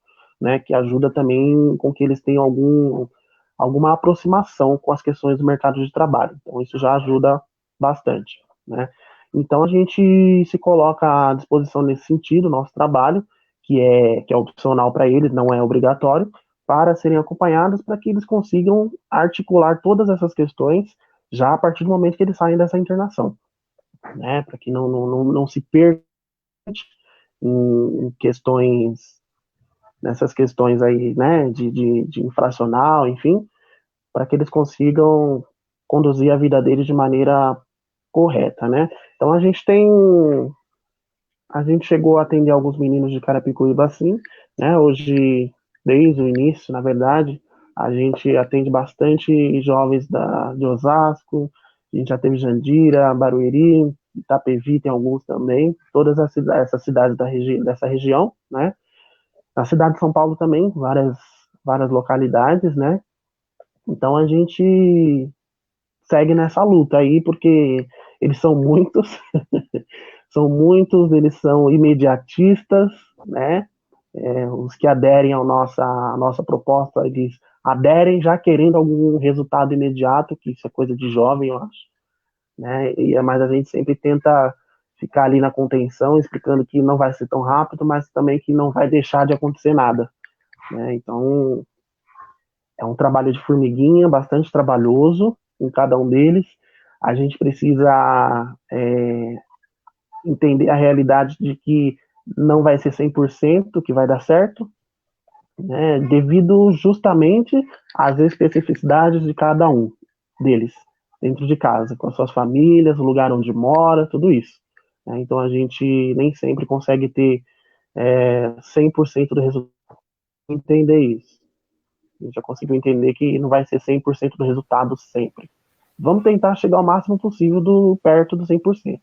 né, que ajuda também com que eles tenham alguma aproximação com as questões do mercado de trabalho. Então, isso já ajuda bastante, né. Então, a gente se coloca à disposição nesse sentido, nosso trabalho, que é opcional para eles, não é obrigatório, para serem acompanhados, para que eles consigam articular todas essas questões já a partir do momento que eles saem dessa internação, né, para que não se perca em questões, nessas questões aí, né, de infracional, enfim, para que eles consigam conduzir a vida deles de maneira correta, né. Então a gente chegou a atender alguns meninos de Carapicuíba assim, né, hoje, desde o início, na verdade, a gente atende bastante jovens de Osasco, a gente já teve Jandira, Barueri, Itapevi tem alguns também, todas essas cidades dessa região, né, na cidade de São Paulo também, várias localidades, né, então a gente segue nessa luta aí, porque eles são muitos, eles são imediatistas, né? Os que aderem à nossa proposta, eles aderem já querendo algum resultado imediato, que isso é coisa de jovem, eu acho, né? Mas a gente sempre tenta ficar ali na contenção, explicando que não vai ser tão rápido, mas também que não vai deixar de acontecer nada, né? Então, é um trabalho de formiguinha, bastante trabalhoso em cada um deles. A gente precisa entender a realidade de que não vai ser 100% que vai dar certo, né, devido justamente às especificidades de cada um deles, dentro de casa, com as suas famílias, o lugar onde mora, tudo isso. Né? Então a gente nem sempre consegue ter 100% do resultado, entender isso. A gente já conseguiu entender que não vai ser 100% do resultado sempre. Vamos tentar chegar ao máximo possível perto do 100%.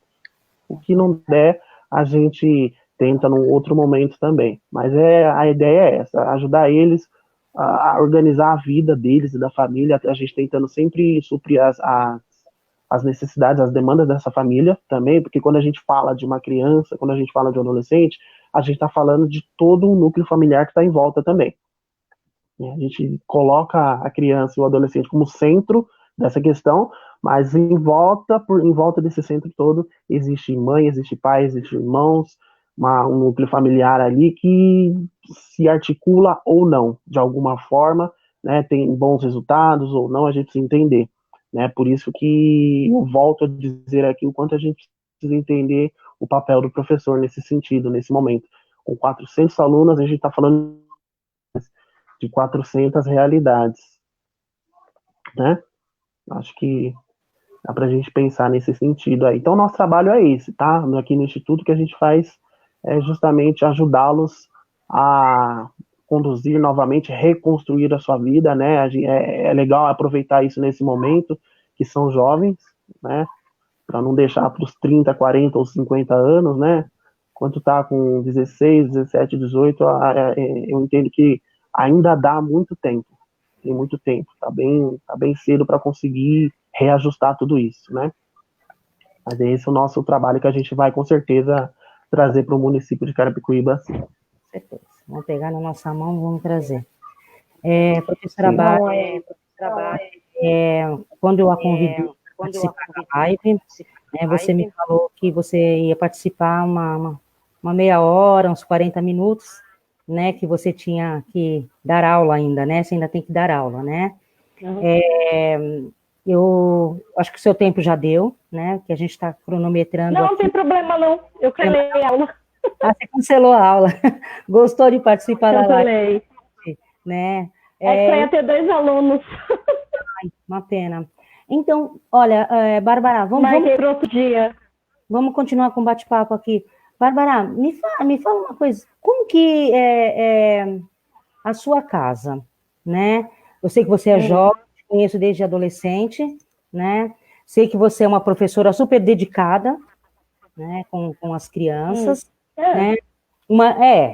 O que não der, a gente tenta num outro momento também. Mas a ideia é essa, ajudar eles a organizar a vida deles e da família, a gente tentando sempre suprir as necessidades, as demandas dessa família também, porque quando a gente fala de uma criança, quando a gente fala de um adolescente, a gente está falando de todo um núcleo familiar que está em volta também. A gente coloca a criança e o adolescente como centro dessa questão, mas em volta desse centro todo existe mãe, existe pai, existe irmãos, um núcleo familiar ali que se articula ou não, de alguma forma, né, tem bons resultados ou não, a gente precisa entender. Né, por isso que eu volto a dizer aqui o quanto a gente precisa entender o papel do professor nesse sentido, nesse momento. Com 400 alunos, a gente está falando de 400 realidades, né? Acho que dá para a gente pensar nesse sentido aí. Então, nosso trabalho é esse, tá? Aqui no Instituto, que a gente faz é justamente ajudá-los a conduzir novamente, reconstruir a sua vida, né? É legal aproveitar isso nesse momento, que são jovens, né? Para não deixar para os 30, 40 ou 50 anos, né? Quando tá com 16, 17, 18, eu entendo que ainda dá muito tempo. Tem muito tempo. Tá bem cedo para conseguir reajustar tudo isso, né? Mas esse é o nosso trabalho que a gente vai, com certeza, trazer para o município de Carapicuíba. Sim. Com certeza. Vamos pegar na nossa mão e vamos trazer. Professora Bárbara, quando eu a convidei para participar da live, você me falou que você ia participar uma meia hora, uns 40 minutos, né, que você tinha que dar aula ainda, né, você ainda tem que dar aula, né. Eu acho que o seu tempo já deu, né, que a gente está cronometrando. Não, aqui. Não tem problema não, eu cancelei a aula. Você cancelou a aula, gostou de participar da live, né. Que ia ter 2 alunos. Ai, uma pena. Então, olha, Bárbara, vamos para outro dia. Vamos continuar com o bate-papo aqui. Bárbara, me fala uma coisa, como que é a sua casa, né? Eu sei que você é jovem, te conheço desde adolescente, né? Sei que você é uma professora super dedicada, né, com as crianças, né?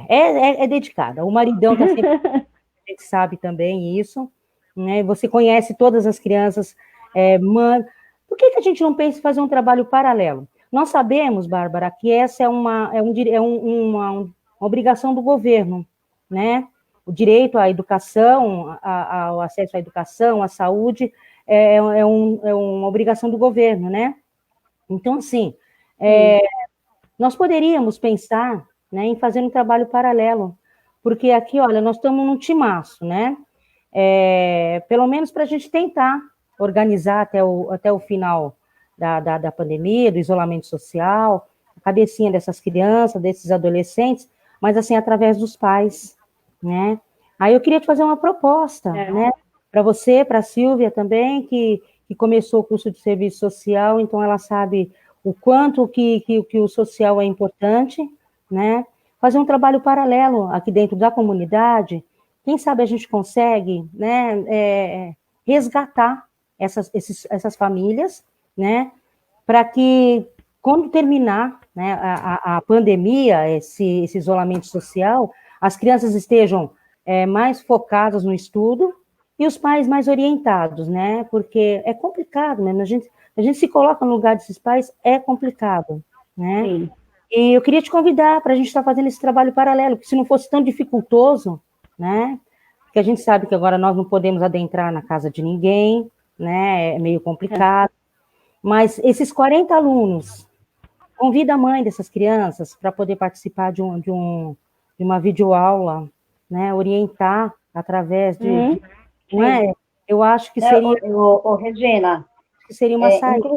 É dedicada. O maridão está sempre, a gente sabe também isso, né? Você conhece todas as crianças, por que a gente não pensa em fazer um trabalho paralelo? Nós sabemos, Bárbara, que essa é uma obrigação do governo, né? O direito à educação, ao acesso à educação, à saúde, é uma obrigação do governo, né? Então, assim, nós poderíamos pensar, né, em fazer um trabalho paralelo, porque aqui, olha, nós estamos num timaço, né? Pelo menos para a gente tentar, organizar até o final da pandemia, do isolamento social, a cabecinha dessas crianças, desses adolescentes, mas assim, através dos pais, né? Aí eu queria te fazer uma proposta, né? Para você, para a Silvia também, que começou o curso de serviço social, então ela sabe o quanto que o social é importante, né? Fazer um trabalho paralelo aqui dentro da comunidade, quem sabe a gente consegue, né, resgatar essas famílias, né, para que quando terminar, né, a pandemia, esse isolamento social, as crianças estejam mais focadas no estudo e os pais mais orientados, né, porque é complicado, né, a gente se coloca no lugar desses pais, é complicado, né. Sim. E eu queria te convidar para a gente estar fazendo esse trabalho paralelo, que se não fosse tão dificultoso, né, porque a gente sabe que agora nós não podemos adentrar na casa de ninguém, né, é meio complicado, mas esses 40 alunos, convida a mãe dessas crianças para poder participar de uma videoaula, né, orientar através não é? Eu acho que Regina, seria uma saída.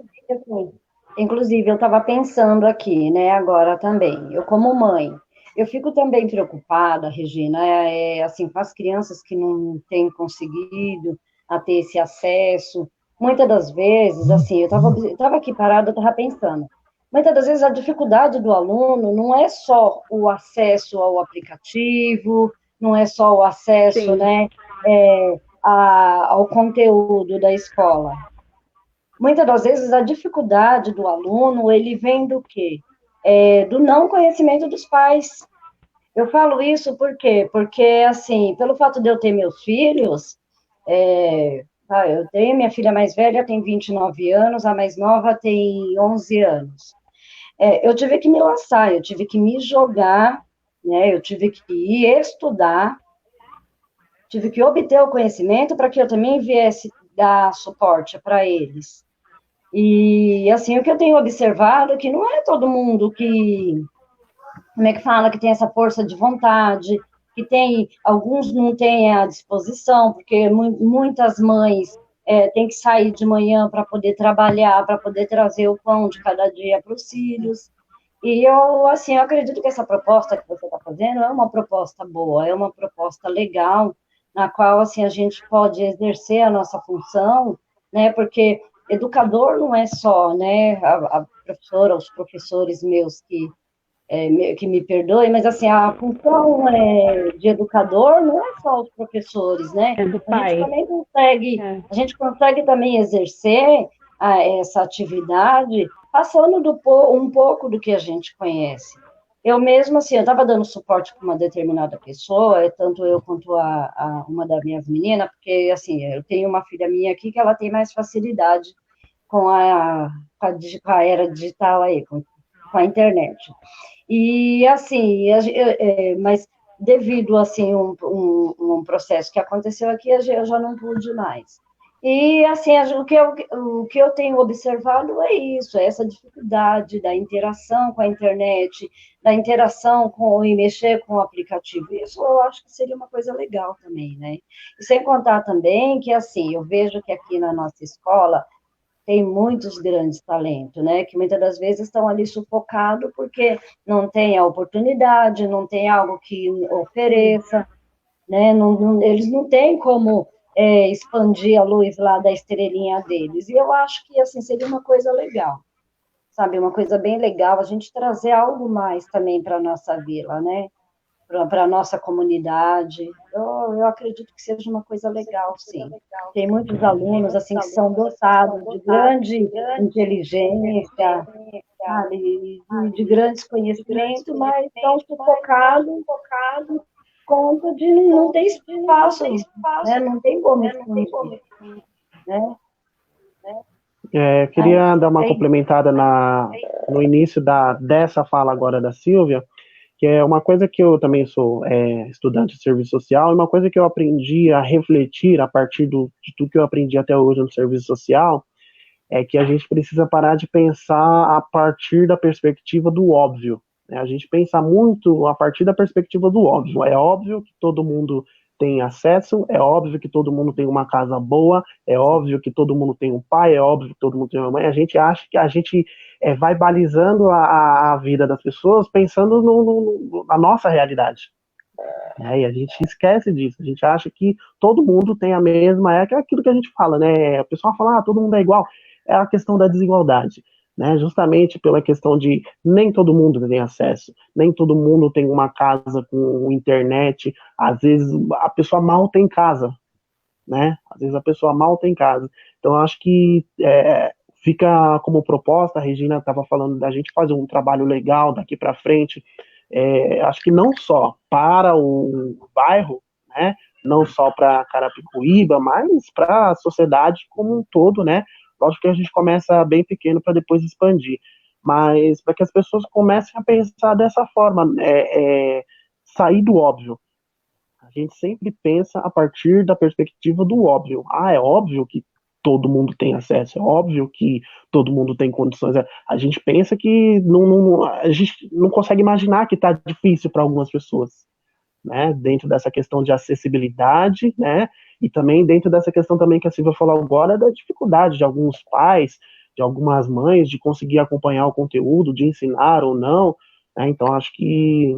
Inclusive, eu estava pensando aqui, né, agora também, eu como mãe, eu fico também preocupada, Regina, assim, com as crianças que não têm conseguido a ter esse acesso. Muitas das vezes, assim, eu estava aqui parada, eu estava pensando, muitas das vezes a dificuldade do aluno não é só o acesso ao aplicativo, não é só o acesso, né, ao conteúdo da escola. Muitas das vezes a dificuldade do aluno, ele vem do quê? Do não conhecimento dos pais. Eu falo isso por quê? Porque, assim, pelo fato de eu ter meus filhos, eu tenho minha filha mais velha, tem 29 anos, a mais nova tem 11 anos. Eu tive que me lançar, eu tive que me jogar, né? Eu tive que ir estudar, tive que obter o conhecimento para que eu também viesse dar suporte para eles. E, assim, o que eu tenho observado é que não é todo mundo que, como é que fala, que tem essa força de vontade, que tem, alguns não têm a disposição, porque muitas mães têm que sair de manhã para poder trabalhar, para poder trazer o pão de cada dia para os filhos. E eu, assim, eu acredito que essa proposta que você está fazendo é uma proposta boa, é uma proposta legal, na qual, assim, a gente pode exercer a nossa função, né, porque educador não é só, né, a professora, os professores meus que me perdoem, mas assim, a função de educador não é só os professores, né? É do pai. A gente consegue também exercer essa atividade passando um pouco do que a gente conhece. Eu mesmo, assim, eu estava dando suporte para uma determinada pessoa, tanto eu quanto uma das minhas meninas, porque, assim, eu tenho uma filha minha aqui que ela tem mais facilidade com a era digital aí, com a internet. E, assim, mas devido, assim, um processo que aconteceu aqui, eu já não pude mais. E, assim, o que eu tenho observado é isso, é essa dificuldade da interação com a internet, da interação e mexer com o aplicativo. Isso eu acho que seria uma coisa legal também, né? E sem contar também que, assim, eu vejo que aqui na nossa escola tem muitos grandes talentos, né? Que muitas das vezes estão ali sufocados porque não tem a oportunidade, não tem algo que ofereça, né? Eles não têm como expandir a luz lá da estrelinha deles. E eu acho que, assim, seria uma coisa legal, sabe? Uma coisa bem legal a gente trazer algo mais também para a nossa vila, né? Para a nossa comunidade. Eu acredito que seja uma coisa legal, sim. Tem muitos alunos assim que são dotados de grande inteligência, de grandes conhecimentos, mas estão sufocados conta de não ter espaço, né? Não tem como expandir, né? Queria dar uma complementada no início dessa fala agora da Silvia, que é uma coisa que eu também sou estudante de serviço social, e uma coisa que eu aprendi a refletir a partir de tudo que eu aprendi até hoje no serviço social, é que a gente precisa parar de pensar a partir da perspectiva do óbvio, né? A gente pensa muito a partir da perspectiva do óbvio. É óbvio que todo mundo tem acesso, é óbvio que todo mundo tem uma casa boa, é óbvio que todo mundo tem um pai, é óbvio que todo mundo tem uma mãe. A gente acha que a gente vai balizando a vida das pessoas pensando na nossa realidade. E a gente esquece disso, a gente acha que todo mundo tem a mesma, é aquilo que a gente fala, né? O pessoal fala, todo mundo é igual, é a questão da desigualdade, né? Justamente pela questão de nem todo mundo tem acesso, nem todo mundo tem uma casa com internet, às vezes a pessoa mal tem casa, né? Às vezes a pessoa mal tem casa. Então, eu acho que fica como proposta, a Regina estava falando da gente fazer um trabalho legal daqui para frente, acho que não só para o bairro, né, não só para Carapicuíba, mas para a sociedade como um todo, né? Lógico que a gente começa bem pequeno para depois expandir, mas para que as pessoas comecem a pensar dessa forma, sair do óbvio. A gente sempre pensa a partir da perspectiva do óbvio. É óbvio que todo mundo tem acesso, é óbvio que todo mundo tem condições. A gente pensa que a gente não consegue imaginar que está difícil para algumas pessoas, né? Dentro dessa questão de acessibilidade, né? E também dentro dessa questão também que a Silvia falou agora, da dificuldade de alguns pais, de algumas mães, de conseguir acompanhar o conteúdo, de ensinar ou não, né? Então, acho que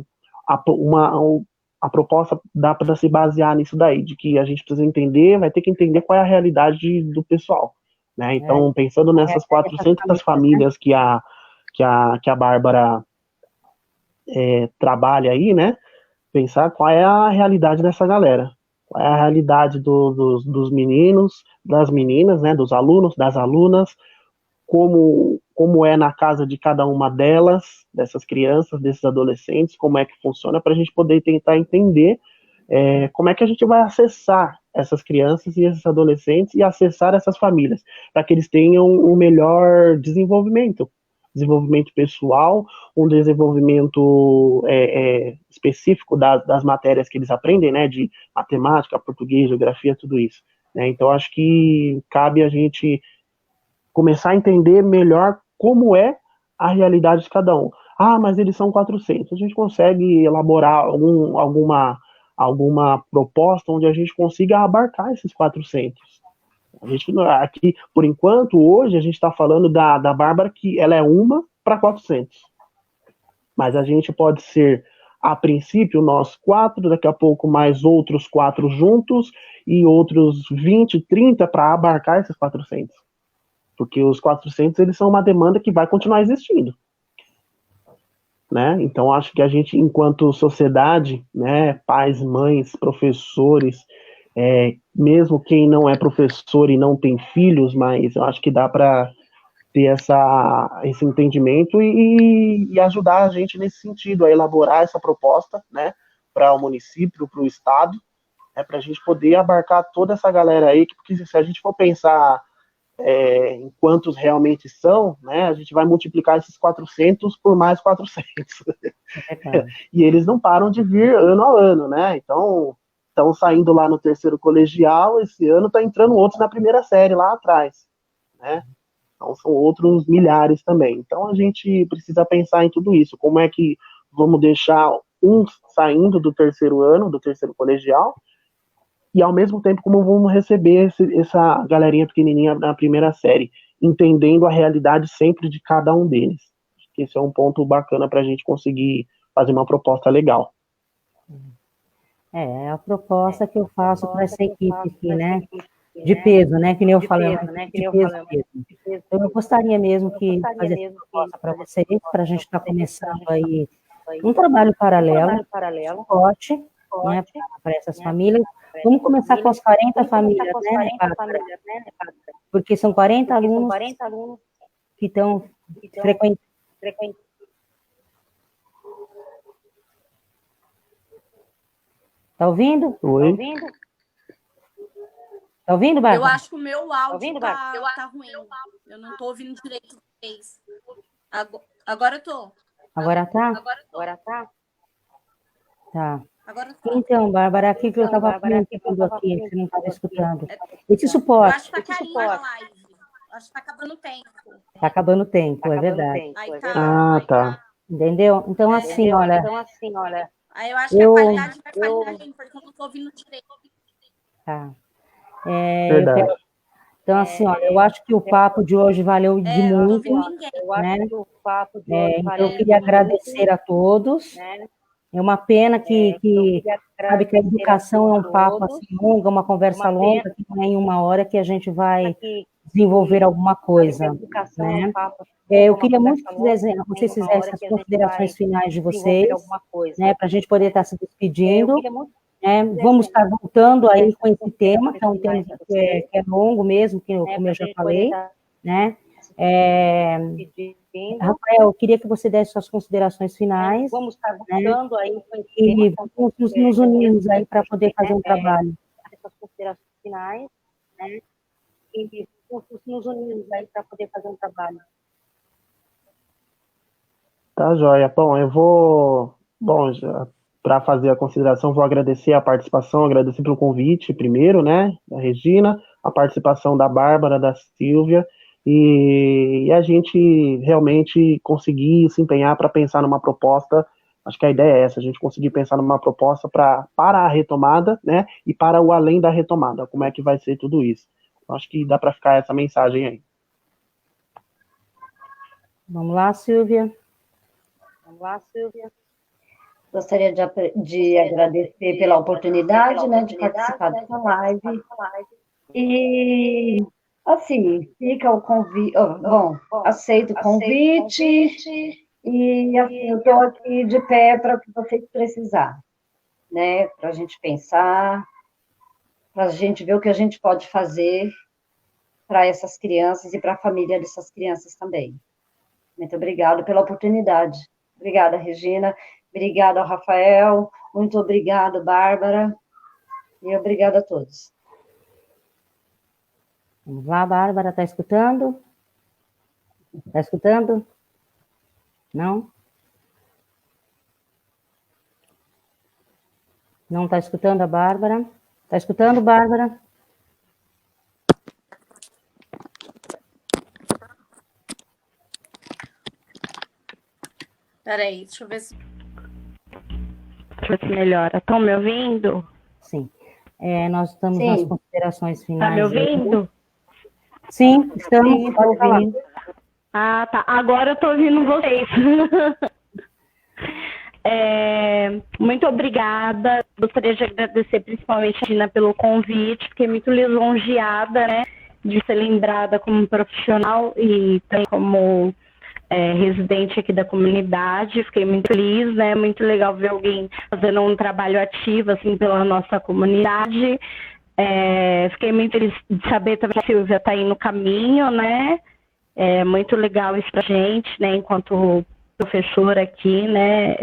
a proposta dá para se basear nisso daí, de que a gente precisa entender, vai ter que entender qual é a realidade do pessoal, né? Então, pensando nessas 400 famílias que a Bárbara trabalha aí, né? Pensar qual é a realidade dessa galera, qual é a realidade dos meninos, das meninas, né? Dos alunos, das alunas, como é na casa de cada uma delas, dessas crianças, desses adolescentes, como é que funciona, para a gente poder tentar entender como é que a gente vai acessar essas crianças e esses adolescentes e acessar essas famílias, para que eles tenham um melhor desenvolvimento pessoal, um desenvolvimento específico das matérias que eles aprendem, né, de matemática, português, geografia, tudo isso, né? Então, acho que cabe a gente começar a entender melhor como é a realidade de cada um. Mas eles são 400. A gente consegue elaborar alguma proposta onde a gente consiga abarcar esses 400. A gente, aqui, por enquanto, hoje, a gente está falando da Bárbara, que ela é uma para 400. Mas a gente pode ser, a princípio, nós 4, daqui a pouco mais outros 4 juntos, e outros 20, 30 para abarcar esses 400. Porque os 400, eles são uma demanda que vai continuar existindo, né? Então, acho que a gente, enquanto sociedade, né, pais, mães, professores, mesmo quem não é professor e não tem filhos, mas eu acho que dá para ter esse entendimento e ajudar a gente nesse sentido, a elaborar essa proposta, né, para o município, para o estado, para a gente poder abarcar toda essa galera aí, porque se a gente for pensar em quantos realmente são, né, a gente vai multiplicar esses 400 por mais 400. E eles não param de vir ano a ano, né? Então, estão saindo lá no terceiro colegial, esse ano está entrando outros na primeira série lá atrás, né? Então, são outros milhares também. Então, a gente precisa pensar em tudo isso. Como é que vamos deixar uns saindo do terceiro ano, do terceiro colegial, e ao mesmo tempo como vamos receber essa galerinha pequenininha na primeira série, entendendo a realidade sempre de cada um deles. Esse é um ponto bacana para a gente conseguir fazer uma proposta legal. É a proposta que eu faço para essa equipe aqui, né? De peso, né? Que nem eu falei, de peso mesmo. Então, eu gostaria mesmo que fazer essa proposta para vocês, para a gente estar começando aí um trabalho paralelo, suporte, né, para essas famílias. Vamos começar com as 40 famílias, né, Bárbara? Porque são 40 alunos que estão frequentando. Tá ouvindo? Oi? Tá ouvindo, Bárbara? Eu acho que o meu áudio tá ruim. Eu não tô ouvindo direito vocês. Agora eu tô. Agora tá? Tá. Agora tá. Então, Bárbara, aqui que eu estava comentando aqui, você não estava escutando. Esse suporte. Eu acho que tá caindo a live. Acho que tá acabando o tempo. Tá acabando o tempo, é verdade. Aí tá. Tá. Entendeu? Então, assim, olha, Aí eu acho que a qualidade vai falhar, gente, porque eu não estou ouvindo direito. Tá. Verdade. Então, assim, olha, eu acho que o papo de hoje valeu de Eu não tô muito, ouvindo ninguém. né? Então, eu queria agradecer a todos. É uma pena que sabe, que a educação é um papo assim longo, uma conversa longa, que não é em uma hora que a gente vai desenvolver alguma coisa, né? Eu queria muito que vocês fizessem as considerações finais de vocês, né, para a gente poder estar se despedindo, né? Vamos estar voltando aí com esse tema, que é um tema que é longo mesmo, como eu já falei, né? Rafael, eu queria que você desse suas considerações finais, Vamos estar né? voltando aí com esse E tema, vamos nos unirmos aí para poder fazer um trabalho. essas considerações finais, né? E vamos nos unirmos aí para poder fazer um trabalho. Tá, joia. Bom, eu vou... Bom, para fazer a consideração, vou agradecer a participação, agradecer pelo convite primeiro, né, da Regina, a participação da Bárbara, da Silvia, e a gente realmente conseguir se empenhar para pensar numa proposta. Acho que a ideia é essa, a gente conseguir pensar numa proposta para a retomada, né, e para o além da retomada, como é que vai ser tudo isso. Acho que dá para ficar essa mensagem aí. Vamos lá, Silvia. Gostaria de agradecer pela oportunidade, né, de participar dessa live. E, assim, fica o convite. Bom, aceito o convite. E, assim, eu estou aqui de pé para o que vocês precisarem, né, para a gente pensar, para a gente ver o que a gente pode fazer para essas crianças e para a família dessas crianças também. Muito obrigada pela oportunidade. Obrigada, Regina. Obrigada ao Rafael. Muito obrigada, Bárbara. E obrigada a todos. Vamos lá, Bárbara, está escutando? Está escutando? Não? Não está escutando a Bárbara? Está escutando, Bárbara? Peraí, deixa eu ver se... Deixa eu ver se melhora. Estão me ouvindo? Sim. Nós estamos nas considerações finais. Está me ouvindo? Sim, estamos. Pode falar. Ah, tá. Agora eu estou ouvindo vocês. Muito obrigada. Gostaria de agradecer principalmente a Gina pelo convite. Fiquei muito lisonjeada, né, de ser lembrada como profissional e também como residente aqui da comunidade. Fiquei muito feliz, né? Muito legal ver alguém fazendo um trabalho ativo assim pela nossa comunidade. Fiquei muito feliz de saber também que a Silvia está aí no caminho, né? É muito legal isso pra gente, né? Enquanto professora aqui, né?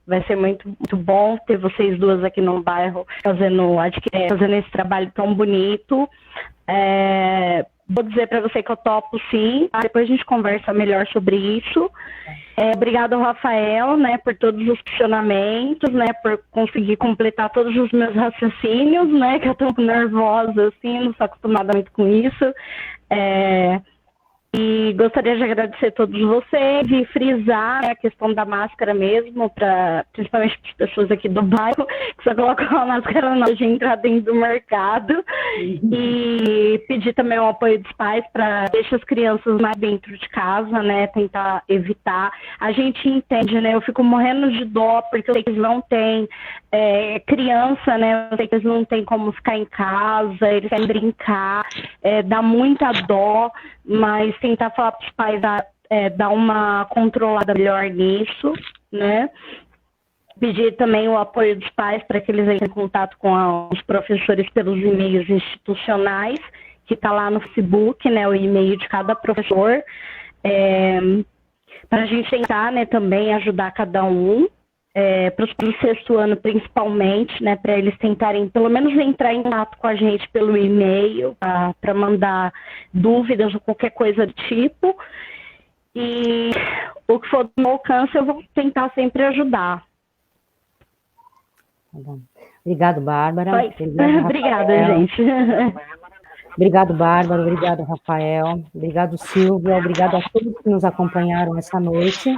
Vai ser muito, muito bom ter vocês duas aqui no bairro fazendo esse trabalho tão bonito. Vou dizer para você que eu topo sim, depois a gente conversa melhor sobre isso. Obrigada ao Rafael, né, por todos os questionamentos, né, por conseguir completar todos os meus raciocínios, né, que eu estou nervosa, assim, não estou acostumada muito com isso. E gostaria de agradecer a todos vocês e frisar, né, a questão da máscara mesmo, principalmente para as pessoas aqui do bairro, que só colocam a máscara na hora de entrar dentro do mercado. E pedir também o apoio dos pais para deixar as crianças mais dentro de casa, né, tentar evitar. A gente entende, né, eu fico morrendo de dó, porque eu sei que eles não têm criança, né, eu sei que eles não têm como ficar em casa, eles querem brincar, dá muita dó, mas tentar falar para os pais dar uma controlada melhor nisso, né? Pedir também o apoio dos pais para que eles entrem em contato com os professores pelos e-mails institucionais, que está lá no Facebook, né? O e-mail de cada professor, para a gente tentar, né, também ajudar cada um, para o sexto ano principalmente, né, para eles tentarem pelo menos entrar em contato com a gente pelo e-mail, para mandar dúvidas ou qualquer coisa do tipo. E o que for do meu alcance, eu vou tentar sempre ajudar. Tá bom. Obrigado, Bárbara. Obrigada, gente. Obrigado, Bárbara. Obrigado, Rafael. Obrigado, Silvia. Obrigado a todos que nos acompanharam essa noite,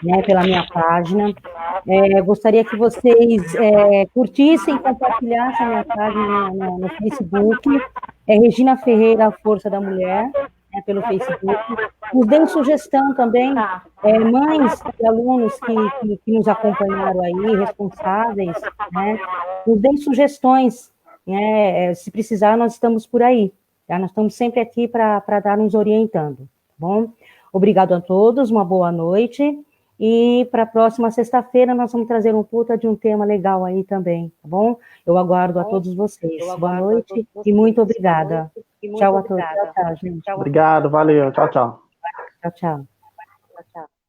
né, pela minha página. Gostaria que vocês curtissem e compartilhassem a minha página no Facebook, Regina Ferreira, a Força da Mulher, pelo Facebook. Nos deem sugestão também, mães de alunos que nos acompanharam aí, responsáveis, né? Nos deem sugestões, né? Se precisar, nós estamos por aí, tá? Nós estamos sempre aqui para dar nos orientando, tá bom? Obrigado a todos, uma boa noite, e para a próxima sexta-feira nós vamos trazer um puta de um tema legal aí também, tá bom? Eu aguardo a todos vocês. Boa noite e muito obrigada. Tchau a todos. Tchau, gente. Obrigado, valeu. Tchau, tchau. Tchau, tchau. Tchau.